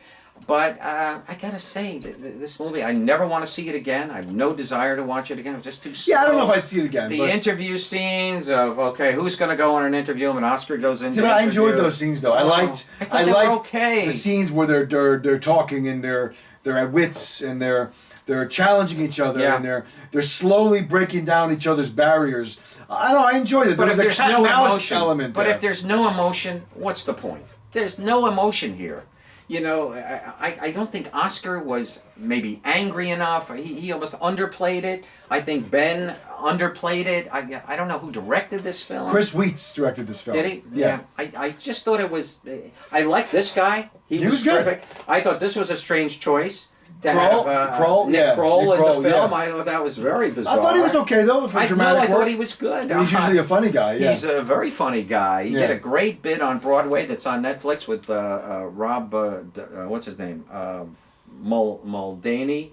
But I gotta say, this movie, I never want to see it again. I have no desire to watch it again. It's just too slow. Yeah, I don't know if I'd see it again. The but, interview scenes of, okay, who's going to go on an interview, and Oscar goes in. see, but I enjoyed those scenes though. I liked thought they were okay. the scenes where they're talking and they're at wits and they're challenging each other Yeah. and they're slowly breaking down each other's barriers. I know I enjoyed it. But There if was a there's cat no and mouse emotion, element but there. if there's no emotion, what's the point? There's no emotion here. You know, I don't think Oscar was maybe angry enough. He almost underplayed it. I think Ben underplayed it. I don't know who directed this film. Chris Wheats directed this film. Did he? Yeah. I just thought it was. I like this guy. He was good. terrific. I thought this was a strange choice. To Kroll? have Kroll? Nick Yeah, Kroll Nick in Kroll, the film. yeah. I thought that was very bizarre. I thought he was okay though for dramatic I work. thought he was good. He's usually a funny guy. Yeah. He's a very funny guy. He Yeah. did a great bit on Broadway that's on Netflix with Rob, what's his name? Muldaney.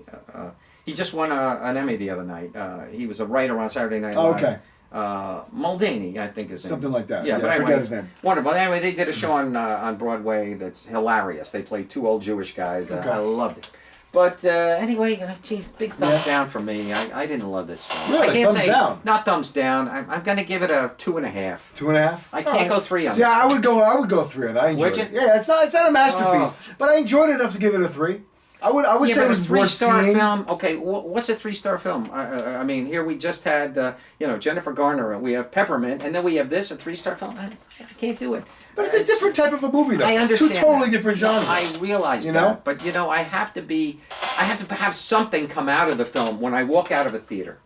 He just won an Emmy the other night. He was a writer on Saturday Night Live. Okay. Muldaney, I think his name. Something like that. Yeah, Yeah, but I anyway, forget his name. wonderful. Anyway, they did a show on Broadway that's hilarious. They played two old Jewish guys. Okay. I loved it. But anyway, geez, big thumbs down for me. I didn't love this film. Really? I can't Thumbs say down? not thumbs down. I'm going to give it a 2.5. 2.5. I can't go 3 on See, this. I would go 3 on it. I enjoyed Would it. you? Yeah, it's not a masterpiece, but I enjoyed it enough to give it a 3. I would Yeah, say but it a was worth 3-star seeing. film. Okay, what's a 3-star film? I mean, here we just had Jennifer Garner, and we have Peppermint, and then we have this, a 3-star film. I can't do it. But it's a different type of a movie, though. I understand. Two totally that. different genres. I realize You that, know? but I have to have something come out of the film when I walk out of a theater,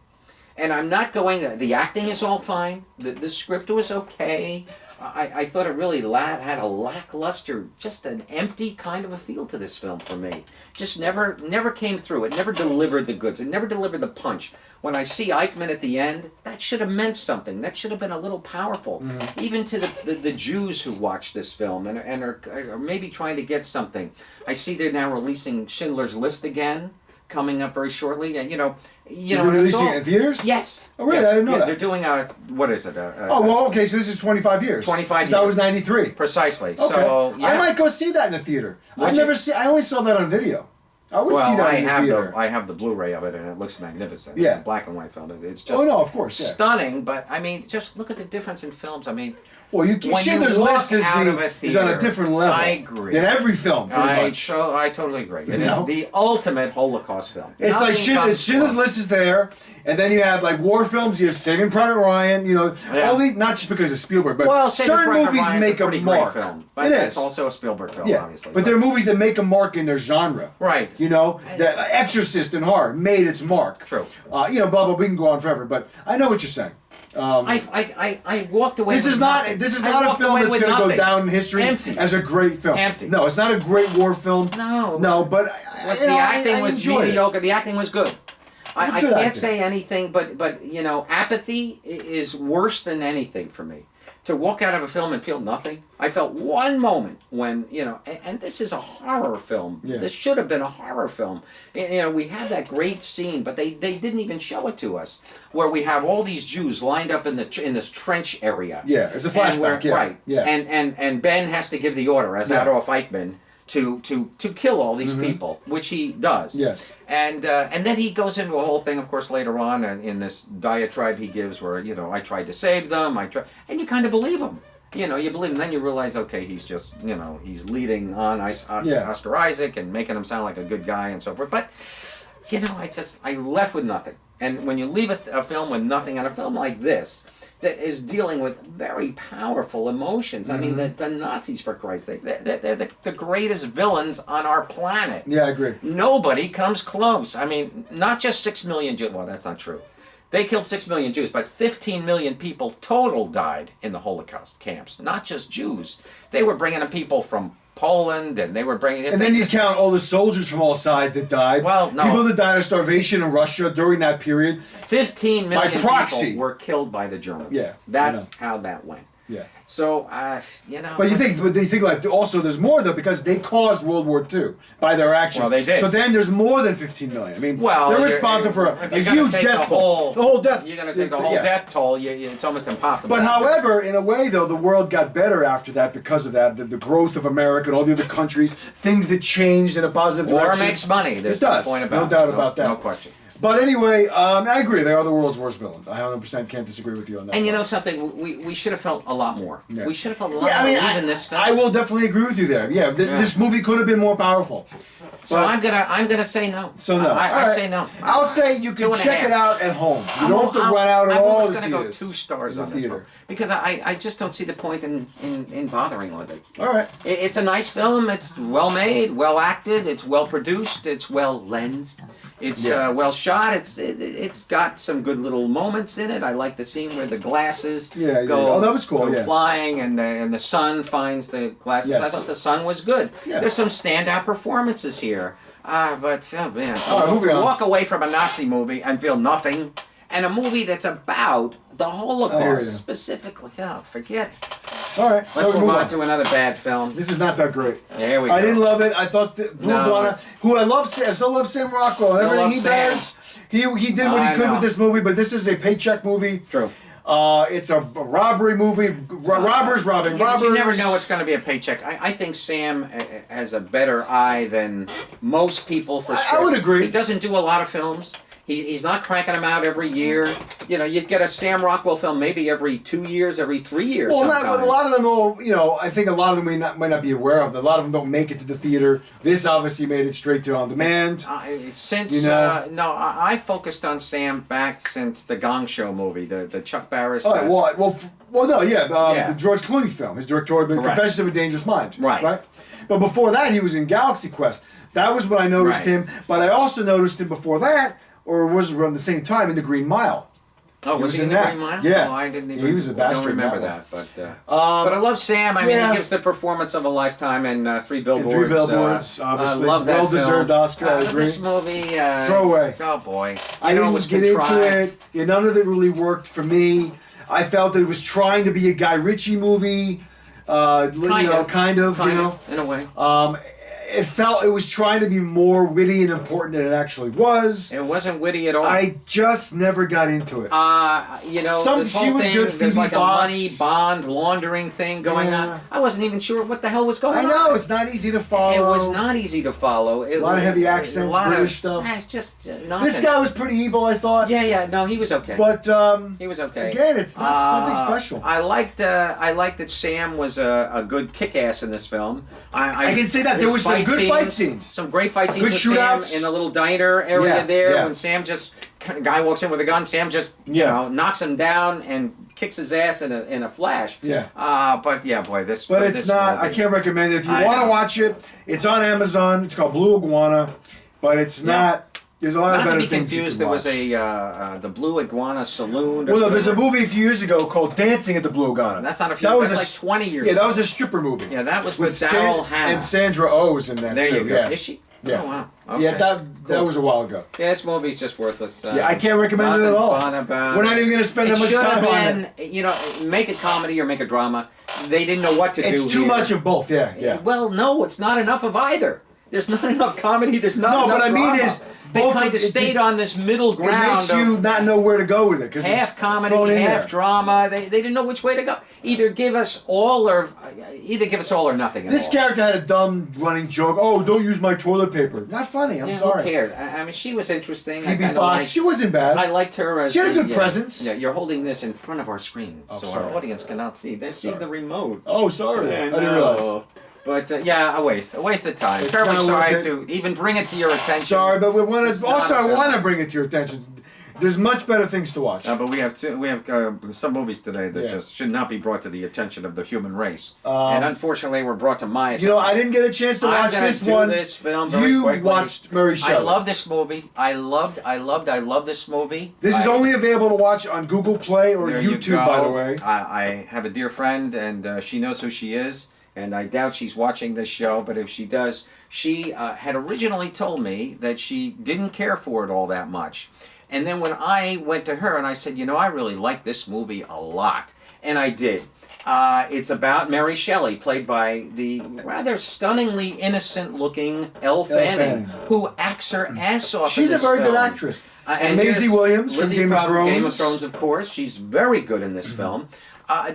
and I'm not going. The acting is all fine. The script was okay. I thought it really had a lackluster, just an empty kind of a feel to this film for me. Just never came through. It never delivered the goods. It never delivered the punch. When I see Eichmann at the end, that should have meant something. That should have been a little powerful. Even to the Jews who watch this film and are maybe trying to get something. I see they're now releasing Schindler's List again, coming up very shortly. And You're and it's releasing all- it in theaters? Yes. Oh, really? Yeah, I didn't know that. They're doing what is it? Oh, well, okay, so this is 25 years. 25 'Cause that years. was 93. Precisely. Okay. So yeah. I might go see that in the theater. Would you? I only saw that on video. I would see that in the theater. I have the Blu-ray of it, and it looks magnificent. Yeah. It's a black and white film. It's just Oh, no, of course, yeah. stunning. But I mean, just look at the difference in films. I mean, Well, when Schindler's you walk List is, out of a is on a theater, different level. I agree. Than every film, pretty much. I totally agree. It know? is the ultimate Holocaust film. It's like Nothing comes Schindler's close. List is there, and then you have like war films. You have Saving Private Ryan. Yeah. All these, not just because of Spielberg, but Well, Saving certain Private movies Ryan's make a a pretty mark. great film, but It it's is. also a Spielberg film, Yeah, obviously. but there are movies that make a mark in their genre. Right. That Exorcist and horror made its mark. True. Blah blah. We can go on forever, but I know what you're saying. I walked away. This with is not nothing. this is I not a walked film away that's with going to go nothing. down in history Empty. as a great film. Empty. No, it's not a great war film. No, it no, was- but The acting I was enjoyed it. mediocre. The acting was good. I was can't good acting. say anything, but apathy is worse than anything for me. To walk out of a film and feel nothing. I felt one moment when and this is a horror film. Yeah. This should have been a horror film. We had that great scene, but they didn't even show it to us, where we have all these Jews lined up in this trench area. Yeah, it's a And flashback. Yeah, right. yeah. And Ben has to give the order as Yeah. Adolf Eichmann to kill all these people, which he does. Yes. And then he goes into a whole thing, of course, later on in this diatribe he gives, where I tried to save them, and you kind of believe him. You believe him. Then you realize, okay, he's just he's leading on Oscar Isaac and making him sound like a good guy and so forth. But I left with nothing. And when you leave a film with nothing, and a film like this, that is dealing with very powerful emotions. I mean, the Nazis, for Christ's sake, they're the greatest villains on our planet. Yeah, I agree. Nobody comes close. I mean, not just 6 million Jews. Well, that's not true. They killed 6 million Jews, but 15 million people total died in the Holocaust camps. Not just Jews. They were bringing in people from Poland, and they were bringing. And then you count all the soldiers from all sides that died. Well, no. People that died of starvation in Russia during that period. 15 million proxy. people were killed by the Germans. Yeah, That's how that went. Yeah. So, you know. But you think like also there's more though because they caused World War II by their actions. Well, they did. So then there's more than 15 million. I mean, Well, they're you're- responsible for if a you're gonna huge take death toll. The whole death. You're going to take the whole yeah. death toll. It's almost impossible. But however, in a way though, the world got better after that because of that. The growth of America and all the other countries, things that changed in a positive war direction. makes money. There's It does. no point about No doubt about that. No question. But anyway, I agree. They are the world's worst villains. I 100% can't disagree with you on that. And you one. know something? We should have felt a lot more. Yeah. We should have felt a lot Yeah, I mean, more even this film. I will definitely agree with you there. Yeah, this movie could have been more powerful. So But- I'm gonna say no. So no. I All right. say no. I'll say you can 2.5. check it out at home. You don't have to run out at I'm all almost to gonna see go this 2 stars in on the this theater. one because I just don't see the point in bothering with it. All right. It's a nice film. It's well made, well acted. It's well produced. It's well lensed. It's Yeah. well shot. It's got some good little moments in it. I like the scene where the glasses Yeah, yeah. go, Oh, that was cool, go yeah. flying and the sun finds the glasses. Yes. I thought the sun was good. Yeah. There's some standout performances here. But oh man, All right, moving to on. walk away from a Nazi movie and feel nothing, and a movie that's about the I hear you. Holocaust specifically. Oh, forget it. All right. Let's So we move move on on. to another bad film. This is not that great. There we go. I didn't love it. I thought that Blue No, Iguana, it's- who I love, I still love Sam Rockwell. Still Everything love he Sam. does, he did what I he could know. with this movie. But this is a paycheck movie. True. It's a robbery movie. Robbers robbing Yeah, but robbers. you never know what's going to be a paycheck. I think Sam has a better eye than most people for scripts. I would agree. He doesn't do a lot of films. He's not cranking them out every year. You know, you'd get a Sam Rockwell film maybe every 2 years, every 3 years. Well, sometimes. a lot of them, I think a lot of them might not be aware of. A lot of them don't make it to the theater. This obviously made it straight to on demand. Since You know? no, I focused on Sam back since the Gong Show movie, the Chuck Barris. Oh, no, yeah, Yeah. the George Clooney film, his directorial, Correct. Confessions of a Dangerous Mind. Right. But before that, he was in Galaxy Quest. That was when I noticed Right. him. But I also noticed him before that, or was around the same time, in The Green Mile. Oh, was he in the that. Green Mile? Yeah. Oh, I didn't Yeah, even. he was a bastard Don't in remember that that, but I love Sam. I mean, yeah. he gives the performance of a lifetime in Three Billboards. Three Billboards, obviously. I love that Well-deserved film. Oscar, I agree. This movie. Throwaway. Oh boy. I know it didn't was get contrived. into it. Yeah, none of it really worked for me. I felt that it was trying to be a Guy Ritchie movie. Kind of, in a way. It was trying to be more witty and important than it actually was. It wasn't witty at all. I just never got into it. This she whole was thing, good, there's Phoebe like Fox. a money bond laundering thing going Yeah. on. I wasn't even sure what the hell was going I on. know, it's not easy to follow. It was not easy to follow. A lot of heavy accents, British stuff. Just nothing. This guy was pretty evil, I thought. Yeah, no, he was okay. But He was okay. again, it's nothing special. I liked that Sam was a good kick-ass in this film. I can say that. There his was some good fight scenes. Some great fight scenes Good with shootouts. Sam in the little diner area Yeah, there yeah. when Sam just guy walks in with a gun. Sam just knocks him down and kicks his ass in a flash. Yeah. But yeah, boy, this. But it's this not. movie- I can't recommend it. If you I want to know. watch it, it's on Amazon. It's called Blue Iguana, but it's not. There's a lot of Not better to be things confused, you there can was watch. the Blue Iguana Saloon. or Well, no, there's a whatever. movie a few years ago called Dancing at the Blue Iguana. That's not a few. That was that's a like 20 years. Yeah, ago. that was a stripper movie. Yeah, that was with Daryl Hannah. And Sandra Oh was in that There too. you go. Yeah. Is she? Yeah. Oh wow. Okay. Yeah, that Cool. was a while ago. Yeah, this movie's just worthless. Yeah, I can't recommend it at all. Fun about We're not even going to spend it that much should have time on it. been, make a comedy or make a drama. They didn't know what to do. It's too here. much of both. Yeah. Well, no, it's not enough of either. There's not enough comedy. There's not No, enough but I mean drama. is they both kind of- of it- stayed on this middle It ground. makes you of not know where to go with it because half comedy, thrown in half there. drama. They didn't know which way to go. Either give us all or nothing. at This all. character had a dumb running joke. Oh, don't use my toilet paper. Not funny. I'm Yeah, sorry. Who cared? I mean, she was interesting. I Phoebe kinda Fox. liked- She wasn't bad. I liked her as She had a good yeah. presence. Yeah, you're holding this in front of our screen, Oh, so sorry. our audience cannot see. They see Sorry. the remote. Oh, sorry. I didn't realize. But yeah, a waste of time. It's Terribly not sorry worth it. to even bring it to your attention. Sorry, but we want It's to. not Also, a I film. want to bring it to your attention. There's much better things to watch. But we have some movies today that Yeah. just should not be brought to the attention of the human race, and unfortunately, were brought to my attention. You know, I didn't get a chance to watch I'm gonna this do one. this film very You quickly. watched Mary I Shelley. love this movie. I love this movie. This is only available to watch on Google Play or There you YouTube, by go. the way. I have a dear friend, and she knows who she is. and I doubt she's watching this show, but if she does, she had originally told me that she didn't care for it all that much. And then when I went to her and I said, you know, I really like this movie a lot, and I did. It's about Mary Shelley, played by the rather stunningly innocent-looking Elle Fanning, who acts her ass off. She's in a this very good film. actress. And Maisie Williams from Lizzie Game of Thrones. Game of Thrones, of course. She's very good in this film.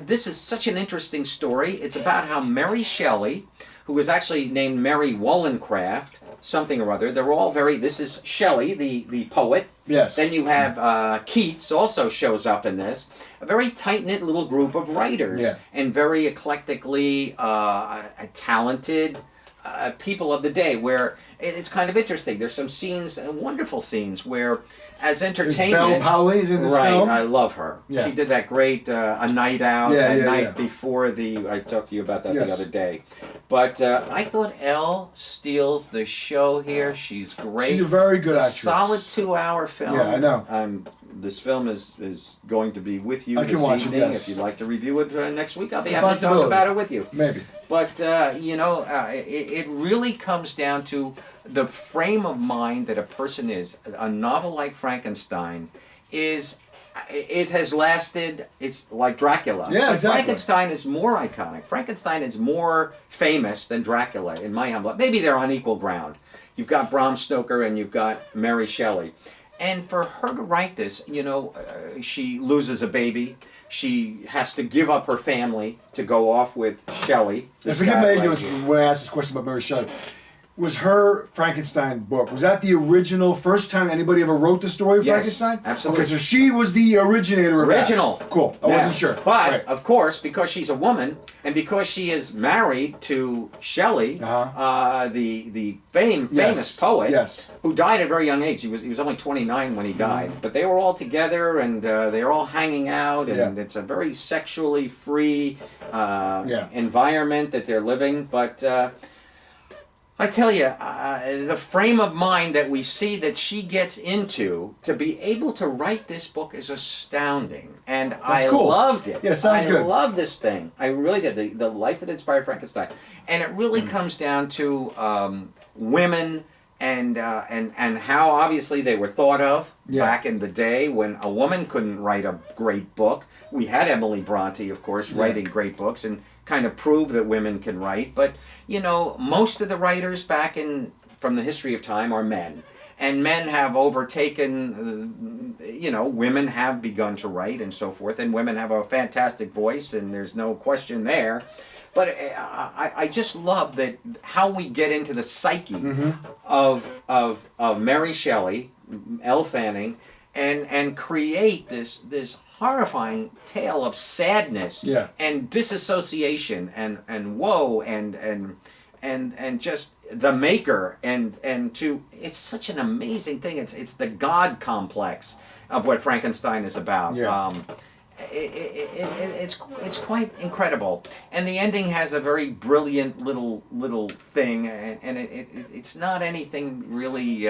This is such an interesting story. It's about how Mary Shelley, who was actually named Mary Wollstonecraft, something or other. They're all very. This is Shelley, the poet. Yes. Then you have Keats also shows up in this. A very tight-knit little group of writers. Yeah. And very eclectically talented people of the day, where it's kind of interesting. There's some scenes, wonderful scenes, where as entertainment... Belle Powley's in this film. Right, I love her. Yeah. She did that great A Night Out, yeah. before the... I talked to you about that Yes. the other day. But I thought Elle steals the show here. She's great. She's a very good It's actress. a solid 2-hour film. Yeah, I know. This film is going to be with you I this can watch it, evening. yes. If you'd like to review it next week, I'll be It's a happy to talk possibility. about it with you. Maybe. But, it really comes down to the frame of mind that a person is. A novel like Frankenstein is... It has lasted, it's like Dracula. Yeah, But exactly. Frankenstein is more iconic. Frankenstein is more famous than Dracula, in my humble... Maybe they're on equal ground. You've got Bram Stoker and you've got Mary Shelley. And for her to write this, you know, she loses a baby. She has to give up her family to go off with Shelley. And forgive my ignorance when I asked this question about Mary Shelley. Was her Frankenstein book, was that the original, first time anybody ever wrote the story of Yes, Frankenstein? absolutely. Okay, so she was the originator of Original. that. Cool. I Yeah. wasn't sure. But, Right. of course, because she's a woman, and because she is married to Shelley, the famous poet, Yes. who died at a very young age. He was only 29 when he died. But they were all together, and they're all hanging out, and it's a very sexually free environment that they're living. But... I tell you, the frame of mind that we see that she gets into to be able to write this book is astounding, and I cool. loved it. Yeah, it sounds good. I love this thing. I really did. The life that inspired Frankenstein, and it really comes down to women and how obviously they were thought of back in the day when a woman couldn't write a great book. We had Emily Bronte, of course, writing great books and kind of prove that women can write. But, you know, most of the writers back from the history of time are men. And men have overtaken, you know, women have begun to write and so forth. And women have a fantastic voice, and there's no question there. But I just love that how we get into the psyche of Mary Shelley, Elle Fanning, and create this horrifying tale of sadness and disassociation and woe and just the maker and it's such an amazing thing. It's the God complex of what Frankenstein is about. It's quite incredible, and the ending has a very brilliant little thing, and it's not anything really.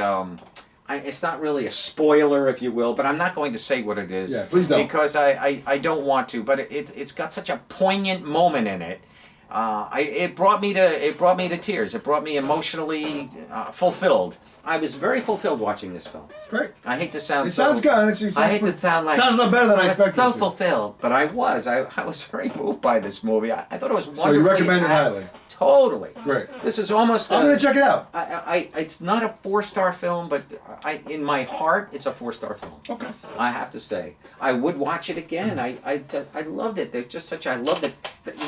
It's not really a spoiler, if you will, but I'm not going to say what it is. Yeah, please don't. Because I don't want to, but it's got such a poignant moment in it. It brought me to tears. It brought me emotionally fulfilled. I was very fulfilled watching this film. Great. I hate to sound. It sounds good. I hate to sound like. Sounds a lot better than I expected. So it to. fulfilled, but I was. I was very moved by this movie. I thought it was wonderful. So you recommend it highly? Totally. Great. This is almost. I'm gonna check it out. It's not a 4-star film, but in my heart, it's a 4-star film. Okay. I have to say, I would watch it again. I loved it. There's just such. I loved it.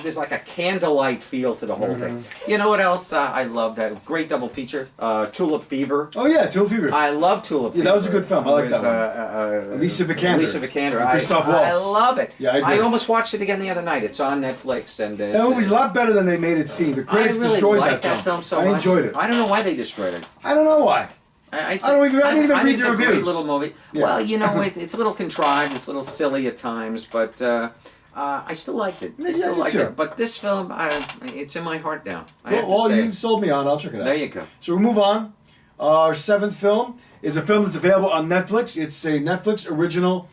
There's like a candlelight feel to the whole thing. You know what else I loved? A great double feature, Tulip Fever. Oh yeah, Tulip Fever. I love Tulip Fever. Yeah, that was a good film. I like that one. Alicia Vikander. Alicia Vikander. And Christoph I Waltz. love it. Yeah, I agree. almost watched it again the other night. It's on Netflix, and That movie's a lot better than they made it seem. The critics I really destroyed liked that film. so I much. enjoyed it. I don't know why they destroyed it. I don't know why. I didn't even read the it's a great reviews. little movie. Yeah. Well, you know, it's a little contrived. It's a little silly at times, but I still liked it. I Yeah, still I did liked too. it. But this film, it's in my heart now. I have to Well, say. you sold me on. I'll check it out. There you go. So we move on. Our 7th film is a film that's available on Netflix. It's a Netflix original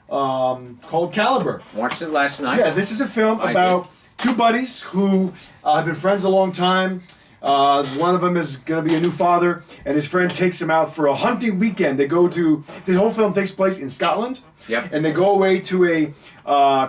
called Caliber. Watched it last night. Yeah, this is a film I about two buddies who have been friends a long time. One of them is going to be a new father, and his friend takes him out for a hunting weekend. They go to, the whole film takes place in Scotland, Yep. and they go away to a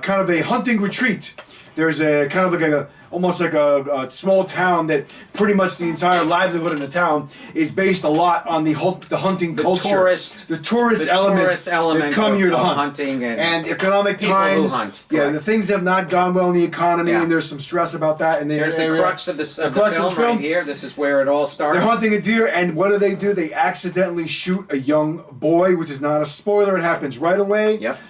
kind of a hunting retreat. There's a kind of like almost like a small town that pretty much the entire livelihood in the town is based a lot on the hunting culture. The tourist elements that come here to hunt. Hunting and economic people times. who hunt, Yeah, correct. the things have not gone well in the economy, Yeah. and there's some stress about that. And There's the crux of the film right here. This is where it all starts. They're hunting a deer, and what do? They accidentally shoot a young boy, which is not a spoiler. It happens right away. Yep.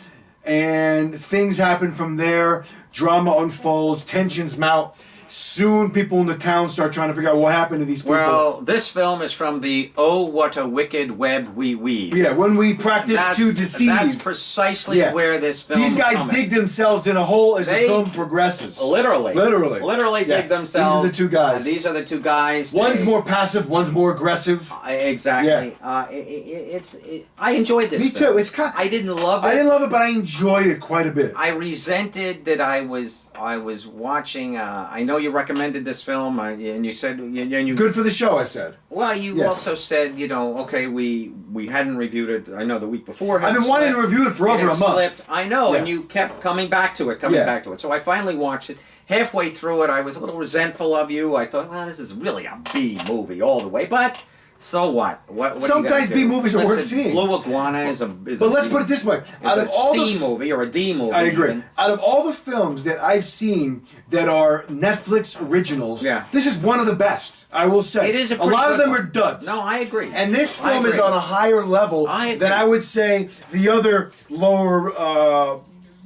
And things happen from there. Drama unfolds, tensions mount. Soon, people in the town start trying to figure out what happened to these people. Well, this film is from the "Oh, what a wicked web we weave." Yeah, when we practice to deceive. That's precisely where this film. These guys dig themselves in a hole as the film progresses. Literally Yeah. dig themselves. These are the two guys. These are the two guys. One's more passive, one's more aggressive. Exactly. I enjoyed this. Me film. too. It's kind. I didn't love it. I didn't love it, but I enjoyed it quite a bit. I resented that I was watching. I know you recommended this film, and you said you Good for the show, I said. Well, you also said, okay, we hadn't reviewed it. I know the week before. I've been wanting to review it for over a month. Slipped. I know, Yeah. and you kept coming back to it, back to it. So I finally watched it. Halfway through it, I was a little resentful of you. I thought, well, this is really a B movie all the way, but. So what? What Sometimes B movies are worth seeing. Blue Iguana is a. But let's put it this way: out of all C movie or a D movie. I agree. Even. Out of all the films that I've seen that are Netflix originals, this is one of the best. I will say. It is a lot of them are duds. No, I agree. And this film is on a higher level than I would say the other lower.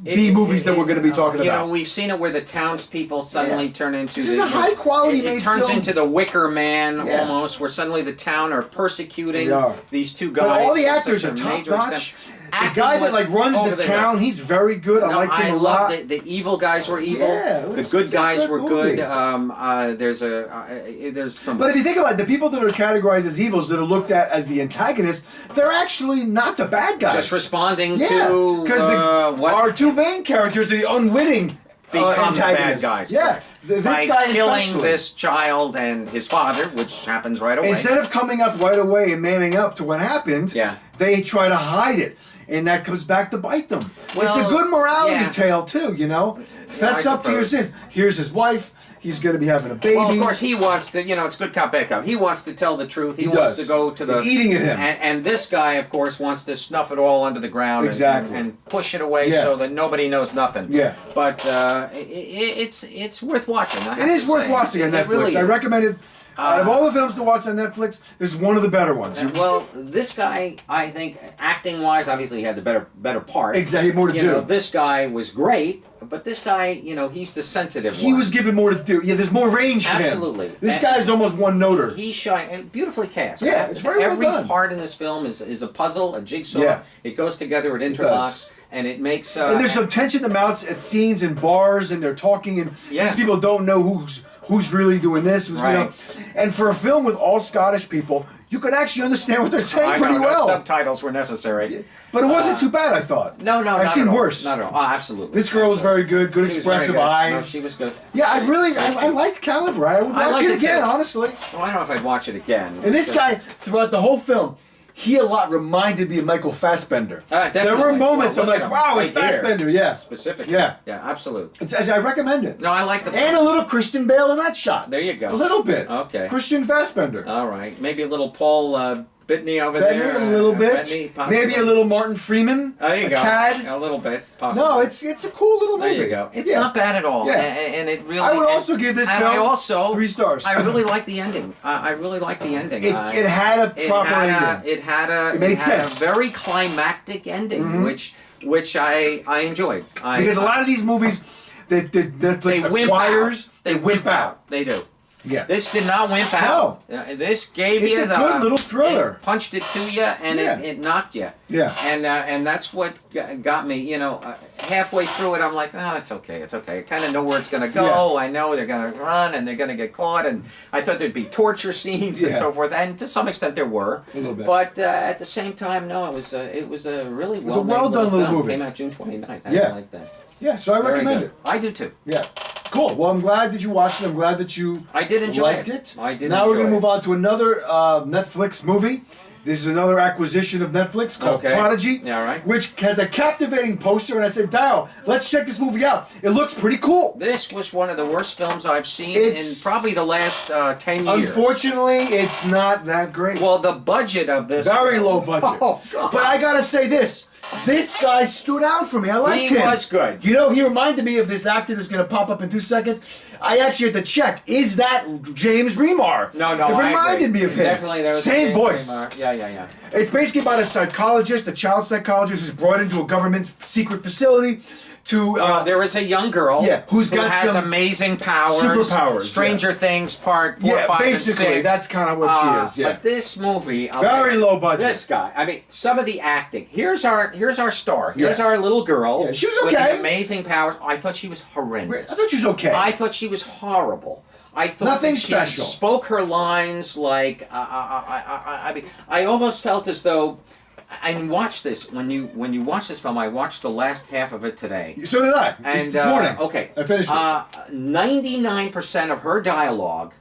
B movies that we're going to be talking about. We've seen it where the townspeople suddenly turn into. This is a high quality made It turns film. into the Wicker Man almost, where suddenly the town are persecuting these two guys. But all the to actors such are a top major notch. extent. The guy that runs the town, he's very good. I liked him a lot. The evil guys were evil. Yeah, the good guys were good. movie. There's some. But if you think about it, the people that are categorized as evils that are looked at as the antagonists, they're actually not the bad guys. Just responding to because our two main characters are the unwitting become the bad antagonists. guys. Yeah, this by guy killing especially. this child and his father, which happens right away. Instead of coming up right away and manning up to what happened, they try to hide it. And that comes back to bite them. Well, it's a good morality tale, too, Fess up to your suppose. sins. Here's his wife. He's going to be having a baby. Well, of course, he wants to, it's good cop, bad cop. He wants to tell the truth. He wants does. to go to the... He's eating at him. And this guy, of course, wants to snuff it all under the ground and push it away so that nobody knows nothing. Yeah. But it's worth watching. It is worth watching on Netflix. Really I recommend it. Out of all the films to watch on Netflix, this is one of the better ones. Well, this guy, I think, acting-wise, obviously he had the better part. Exactly, more to do. This guy was great, but this guy, he's the sensitive one. He was given more to do. Yeah, there's more range for him. Absolutely. This guy's almost one-noter. He's shy, beautifully cast. Yeah, it's very well done. Every part in this film is a puzzle, a jigsaw. Yeah. It goes together, it interlocks, does. and it makes... and there's some tension that mounts at scenes in bars, and they're talking, and these people don't know who's really doing this, and for a film with all Scottish people, you can actually understand what they're saying pretty well. No subtitles were necessary. But it wasn't too bad, I thought. No, I've seen worse. Not at all. Oh, absolutely. This girl was very good, good expressive eyes. No, she was good. Yeah, I liked Caliber. I would watch it again, honestly. Well, I don't know if I'd watch it again. And this guy, throughout the whole film, he a lot reminded me of Michael Fassbender. There were moments I'm like, wow, it's Fassbender, Specifically. Yeah. Yeah, absolutely. I recommend it. No, I like the... And a little Christian Bale in that shot. There you go. A little bit. Okay. Christian Fassbender. All right. Maybe a little Paul Bettany over there. A little bit. Bettany, maybe a little Martin Freeman. There you a go. tad. A little bit, possibly. No, it's a cool little movie. There you go. It's not bad at all. Yeah. And it really... I would also give this film 3 stars. I really like the ending. I really like the ending. It had a proper ending. It made had sense. a very climactic ending, which I enjoyed. Because a lot of these movies that Netflix acquires, they wimp out. They do. Yeah. This did not wimp out. This gave you the... It's a good little thriller. It punched it to you, and it knocked you. Yeah. And that's what got me, halfway through it, I'm like, oh, it's okay. I kind of know where it's going to go. Yeah. I know they're going to run, and they're going to get caught, and I thought there'd be torture scenes and so forth, and to some extent there were. A little bit. But at the same time, no, it was a really well done little movie. Came out June 29th. I like that. Yeah, so I recommend it. I do too. Yeah. Cool. Well, I'm glad that you watched it. I'm glad that you I did enjoy liked it. it. I did Now we're enjoy going to move it. on to another Netflix movie. This is another acquisition of Netflix called Okay. Prodigy, Yeah, all right. which has a captivating poster. And I said, Darryl, let's check this movie out. It looks pretty cool. This was one of the worst films I've seen It's- in probably the last 10 years. Unfortunately, it's not that great. Well, the budget of this Very film- low budget. Oh, God. But I gotta say this. This guy stood out for me. I liked He him. was good. You know, he reminded me of this actor that's gonna pop up in 2 seconds. I actually had to check. Is that James Remar? No, It I reminded agree. me of him. Definitely, there was Same James voice. Remar. Yeah. It's basically about a psychologist, a child psychologist who's brought into a government secret facility to There is a young girl who's who got has some amazing powers. superpowers, Stranger Things Part 4, yeah, 5, basically and 6. that's kind of what she is. Yeah, But this movie, I'll very tell you, low budget. This guy, I mean, some of the acting. Here's our star. Here's Yeah. our little girl. Yeah, she was With okay. the amazing powers. I thought she was horrendous. I thought she was okay. I thought she was horrible. I thought Nothing that she special. spoke her lines like I mean, I almost felt as though. I mean, watch this. When you watch this film, I watched the last half of it today. So did I. And this morning. okay, I finished it. 99% of her dialogue,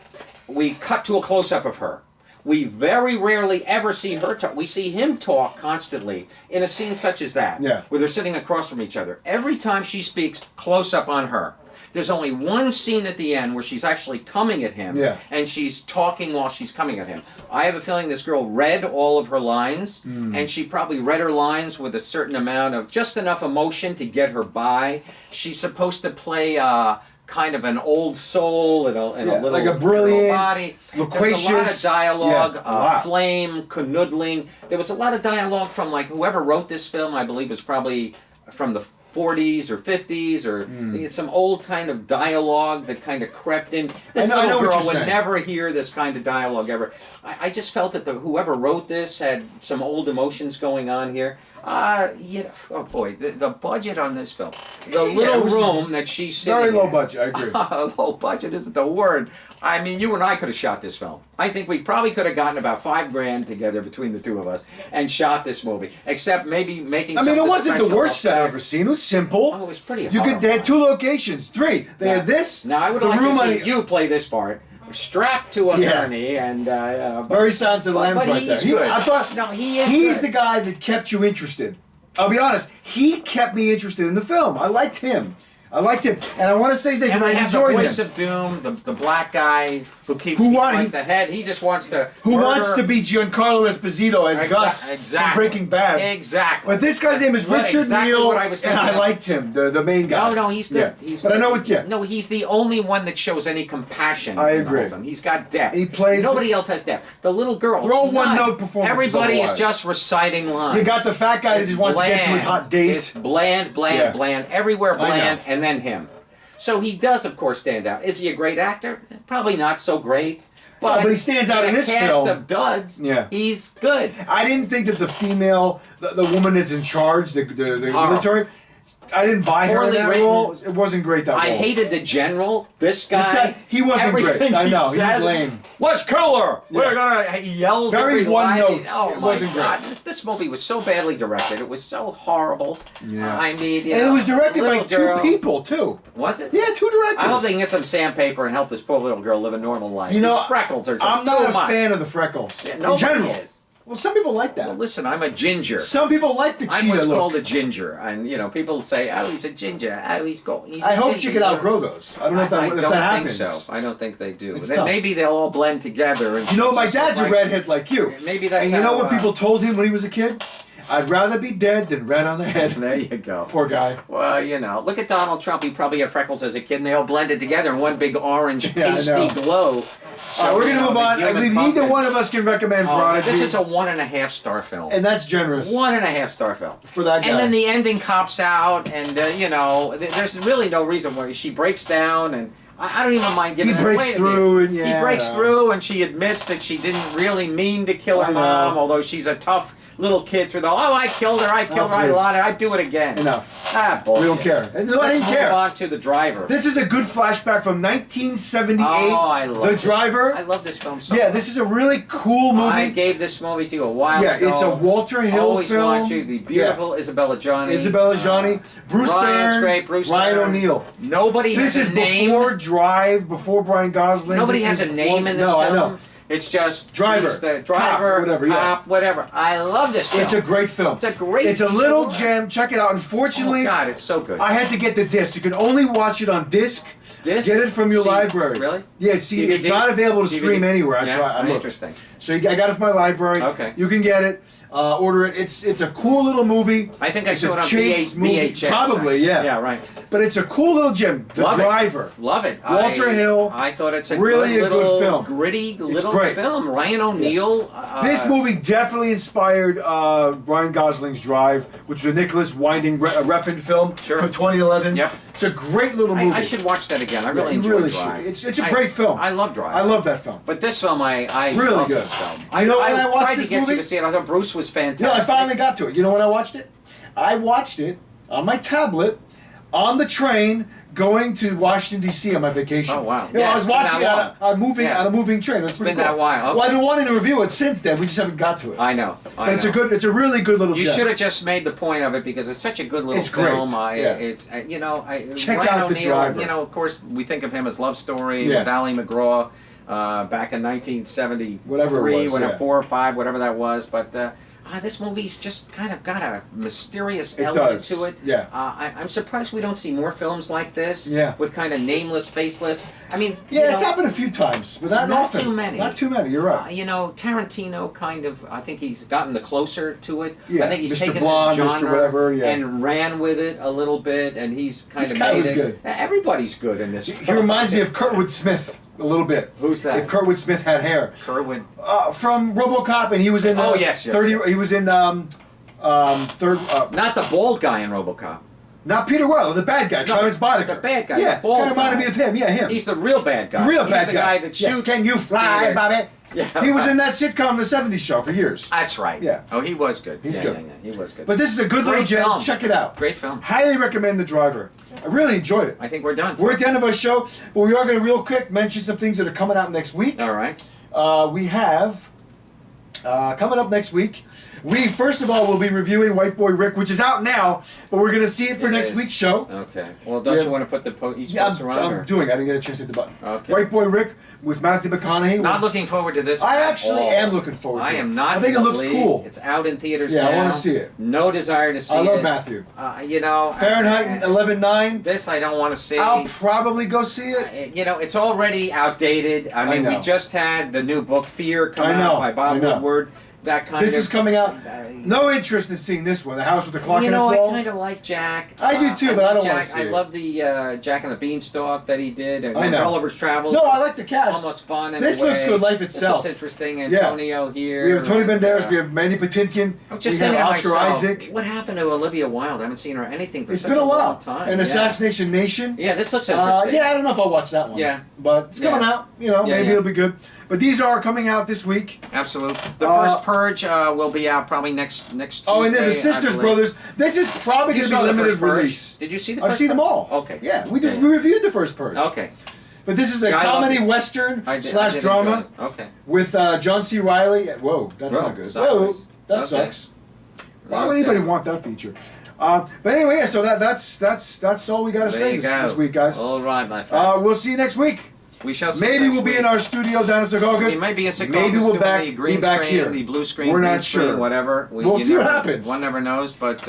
we cut to a close-up of her. We very rarely ever see her talk. We see him talk constantly in a scene such as that, Yeah. where they're sitting across from each other. Every time she speaks, close-up on her. There's only one scene at the end where she's actually coming at him, Yeah. and she's talking while she's coming at him. I have a feeling this girl read all of her lines, and she probably read her lines with a certain amount of just enough emotion to get her by. She's supposed to play kind of an old soul and a little, like a brilliant, little body. loquacious, There's a lot of dialogue, yeah, a lot. flame, canoodling. There was a lot of dialogue from like whoever wrote this film. I believe was probably from the 40s or 50s or some old kind of dialogue that kind of crept in. This I know little what girl you're would saying. never hear this kind of dialogue ever. I just felt that whoever wrote this had some old emotions going on here. Oh boy, the budget on this film. The it little was room that she's sitting Very low in. budget. I agree. Low budget isn't the word. I mean, you and I could have shot this film. I think we probably could have gotten about $5,000 together between the two of us and shot this movie. Except maybe making. I mean, it something wasn't the special worst set I've effects. ever seen. It was simple. Oh, it was pretty. You could. They had 2 locations, 3. They had this. Now I would the like room to on see the- you play this part, strapped to a Yeah. gurney, and Very Silence of the Lambs but right there. he's good. I thought No, he is he's good. the guy that kept you interested. I'll be honest. He kept me interested in the film. I liked him. And I want to say his name And because I I have the enjoyed voice him. of doom, the black guy who keeps Who want- like he- the head. He just wants to. Who murder. wants to be Giancarlo Esposito as Gus Exactly. from Breaking Bad. Exactly. But this guy's name is But Richard exactly Neal, what I was and I thinking. liked him, the main guy. No, he's good. Yeah. He's but good. I know what. Yeah, No, he's the only one that shows any compassion. I in the agree. whole film. He's got depth. He plays Nobody else has depth. The little girl. They're all none. one-note performances Everybody is otherwise. just reciting lines. you got the fat guy that just wants to get to his hot date. It's bland, Yeah. bland. Everywhere I bland, know. and then him. So he does, of course, stand out. Is he a great actor? Probably not so great. But he stands out in a this cast film. of duds. Yeah. He's good. I didn't think that the female, the woman that's in charge, the military, I didn't buy her in Poorly that written. role. It wasn't great, that I role. hated the general. This guy. This guy, he wasn't great. everything I know, he was says, lame. Let's kill her. Yeah. We're gonna. He yells Very every line. one-note. Oh It my wasn't great. God! This movie was so badly directed. It was so horrible. Yeah. I mean, you And know, it was directed by little 2 girl- people, too. Was it? Yeah, 2 directors. I hope they can get some sandpaper and help this poor little girl live a normal life. You know, These freckles are just I'm not too a much. fan of the freckles. Yeah, in nobody general. is. Well, some people like that. Well, listen, I'm a ginger. Some people like the I'm cheetah what's look. called a ginger, and you know, people say, "Oh, he's a ginger. Oh, he's I a hope ginger. she could outgrow those. I don't know if I that, if don't that think happens. so. I don't think they do. It's Then tough. maybe they'll all blend together. And You know, my just dad's a like- redhead like you. Maybe that's And you know how, what people told him when he was a kid? I'd rather be dead than red on the head. There you go. Poor guy. Well, you know, look at Donald Trump. He probably had freckles as a kid, and they all blended together in one big orange Yeah, I pasty know. glow. All right, we're you going to know, move the on. I human mean, neither pumpkin. one of us can recommend Oh, Prodigy. this is a 1.5 star film. and that's generous 1.5 star film. for that guy. And then the ending cops out, and you know, there's really no reason why she breaks down, and I don't even mind giving He it breaks away. through, and yeah, he breaks I know. through, and she admits that she didn't really mean to kill her I know. mom, although she's a tough little kid through the. Oh, I killed her. I killed her. I please. lied. I'd do it again. Enough. Ah, bullshit. We don't care. No, I Let's didn't move care. on to The Driver. This is a good flashback from 1978. Oh, I love The this. Driver. I love this film so Yeah, much. this is a really cool movie. I gave this movie to you a while Yeah, ago. it's a Walter Hill Always film. watch you. The beautiful Isabella Johnny. Isabella Johnny, Bruce Ryan's Stern, great. Bruce Ryan Stern. O'Neal. Nobody This has is a name. before Drive, before Brian Gosling. Nobody This has is a name in this no, film. I know. It's just Driver, he's the cop, driver, whatever, yeah. cop, whatever. I love this film. It's a great film. It's a great It's a piece little of work. gem. Check it out. Unfortunately, Oh God, it's so good. I had to get the disc. You can only watch it on disc. Disc? Get it from your See- library. Really? Yeah, see, it's DVD? not available to stream DVD? anywhere. I Yeah? tried. I looked. Interesting. So I got it from my library. Okay. You can get it. Order it. It's a cool little movie. I think I It's saw a it on chase movie. VHS. Probably, yeah. Yeah, right. But it's a cool little gem. The Love it. Driver. Love it. Walter Hill. I thought it's a Really good a good little, film. gritty little great. film. Ryan O'Neal. This movie definitely inspired Ryan Gosling's Drive, which was a Nicholas Winding Refn film Sure. from 2011. Yep. It's a great little movie. I should watch that again. I Yeah, really you enjoyed really Drive. should. It's a great film. I love Drive. I love that film. But this film, I Really love good. this film. You know when I watched tried this to get movie? you to see it. I thought Bruce was fantastic. No, I finally got to it. You know when I watched it? I watched it on my tablet, on the train, going to Washington D.C. on my vacation. Oh, wow. You know, Yeah, I was it's been watching it that on Yeah. a moving train. It's pretty been cool. that while. Well, I've Okay. been wanting to review it since then. We just haven't got to it. I know. But it's a really good little You gem. should have just made the point of it because it's such a good little It's great, film. yeah. It's Check Ryan out The O'Neal, Driver. You know, of course, we think of him as Love Story Yeah. with Ali McGraw back in 1973, Whatever it was, yeah. 4 or 5, whatever that was. But this movie's just kind of got a mysterious It element does, to it. yeah. I'm surprised we don't see more films like this. Yeah. With kind of nameless, faceless. I mean, Yeah, you it's know, happened a few times, but not Not often. too many. Not too many. You're right. You know, Tarantino kind of, I think he's gotten the closer to it. Yeah, I think he's Mr. taken Blonde, this Mr. genre whatever, yeah. and ran with it a little bit, and he's kind This of guy made was it. good. Everybody's good in this. He reminds me of Kurtwood Smith a little bit. Who's that? If Kurtwood Smith had hair. Kerwin. From RoboCop, and he was in. Oh, yes, yes, 30. yes. He was in third. Not the bald guy in RoboCop. Not Peter Weller, the bad guy, Travis Boddicker. the bad guy, Yeah, the bald kind of reminded guy. me of him. Yeah, him. He's the real bad guy. the real he's bad the guy. guy that Yeah, shoots. Can you fly, Peter. Bobby? Yeah. He was in that sitcom, The 70s Show, for years. That's right. Yeah. Oh, he was good. He's yeah, good. Yeah, yeah, he was good. But this is a good little Great gem. film. Check it out. Great film. Highly recommend The Driver. I really enjoyed it. I think we're done. We're at the end of our show, but we are going to real quick mention some things that are coming out next week. All right. We have coming up next week. We first of all will be reviewing White Boy Rick, which is out now, but we're going to see it for It next is. week's show. Okay. Well, don't Yeah. you want to put the each Yeah, poster on? I'm or- doing. I didn't get a chance to hit the button. Okay. White Boy Rick with Matthew McConaughey. Not looking forward to this. I at actually all. am looking forward to I it. am not. I think it in the looks least. cool. It's out in theaters Yeah, now. I wanna see it. No desire to see I it. love Matthew. You know. Fahrenheit 11/9. This I don't want to see. I'll probably go see it. You know, it's already outdated. I mean, we know. just had the new book Fear come I know, out by Bob I know. Woodward. That kind This of. is coming out. No interest in seeing this one. The House with the Clock You in its know, I walls. kind of like Jack. I do too, but I love don't wanna Jack. see I it. love the Jack and the Beanstalk that he did, and I know. Gulliver's Travels. No, I like the cast. Almost fun. In This a looks way. good, life This itself. looks interesting. Yeah. Antonio here. We have Tony and, Banderas. We have Mandy Patinkin. I'm just we have thinking to Oscar myself, Isaac. what happened to Olivia Wilde? I haven't seen her anything for It's such been a while. long time. And yeah. Assassination Nation. Yeah, this looks interesting. Yeah, I don't know if I'll watch that one. Yeah. But it's coming Yeah. out. You know, Yeah, maybe yeah. it'll be good. But these are coming out this week. Absolutely. The Uh, first Purge will be out probably next Tuesday. Oh, and then the I Sisters believe. Brothers. This is probably You going to saw be the limited first Purge? release. Did you see the I've first seen them Purge? all. Okay. Yeah, we Yeah. reviewed the first Purge. Okay. But this is a Yeah, I comedy loved it. western I did slash enjoy drama it. Okay. with John C. Reilly. Whoa, that's Whoa, not good. sideways. Whoa, that Okay. sucks. Why would Okay. anybody want that feature? But anyway, yeah, so that's all we got to There say you this go. week, guys. All right, my friend. We'll see you next week. We shall see. Maybe next we'll be week. in our studio down at Secaucus. We may be at Secaucus Maybe we'll doing back, the green be back screen, here. the blue screen, We're green not screen, sure. whatever. We'll you see what never- happens. One never knows, but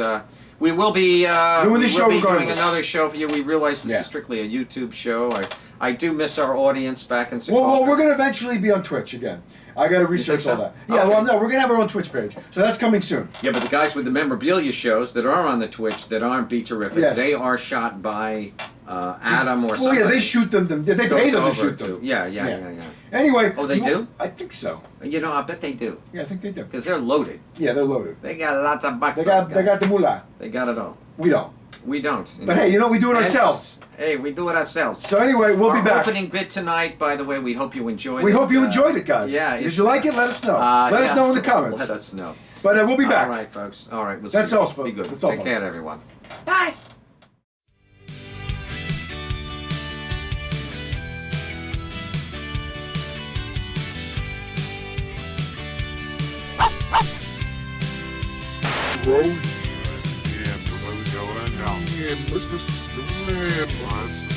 we will be Doing the show doing regardless. another show for you. We realize this Yeah. is strictly a YouTube show. I do miss our audience back in Secaucus. Well, we're going to eventually be on Twitch again. I got to research so? all that. Yeah, Okay. well, no, we're going to have our own Twitch page. So that's coming soon. Yeah, but the guys with the memorabilia shows that are on the Twitch that aren't Be Terrific, Yes. they are shot by Adam or Well, somebody. yeah, they shoot them. They pay Goes them to over shoot them. Yeah. Yeah. Anyway. Oh, they do? I think so. You know, I bet they do. Yeah, I think they do. Because they're loaded. Yeah, they're loaded. They got lots of bucks. They those got guys. the moolah. They got it all. We don't. We don't. But hey, you know, we do it And- ourselves. Hey, we do it ourselves. So anyway, we'll Our be back. opening bit tonight, by the way, we hope you enjoyed it. We hope you enjoyed it, guys. Yeah. Did it's, you like it? Let us know. Let us yeah. know in the comments. Let us know. But we'll be back. All right, folks. All right. We'll That's see you. all, folks. Be good. That's all, Take care, folks. everyone. Bye. Road. Yeah, we're going down. Yeah, Mr. Landlines.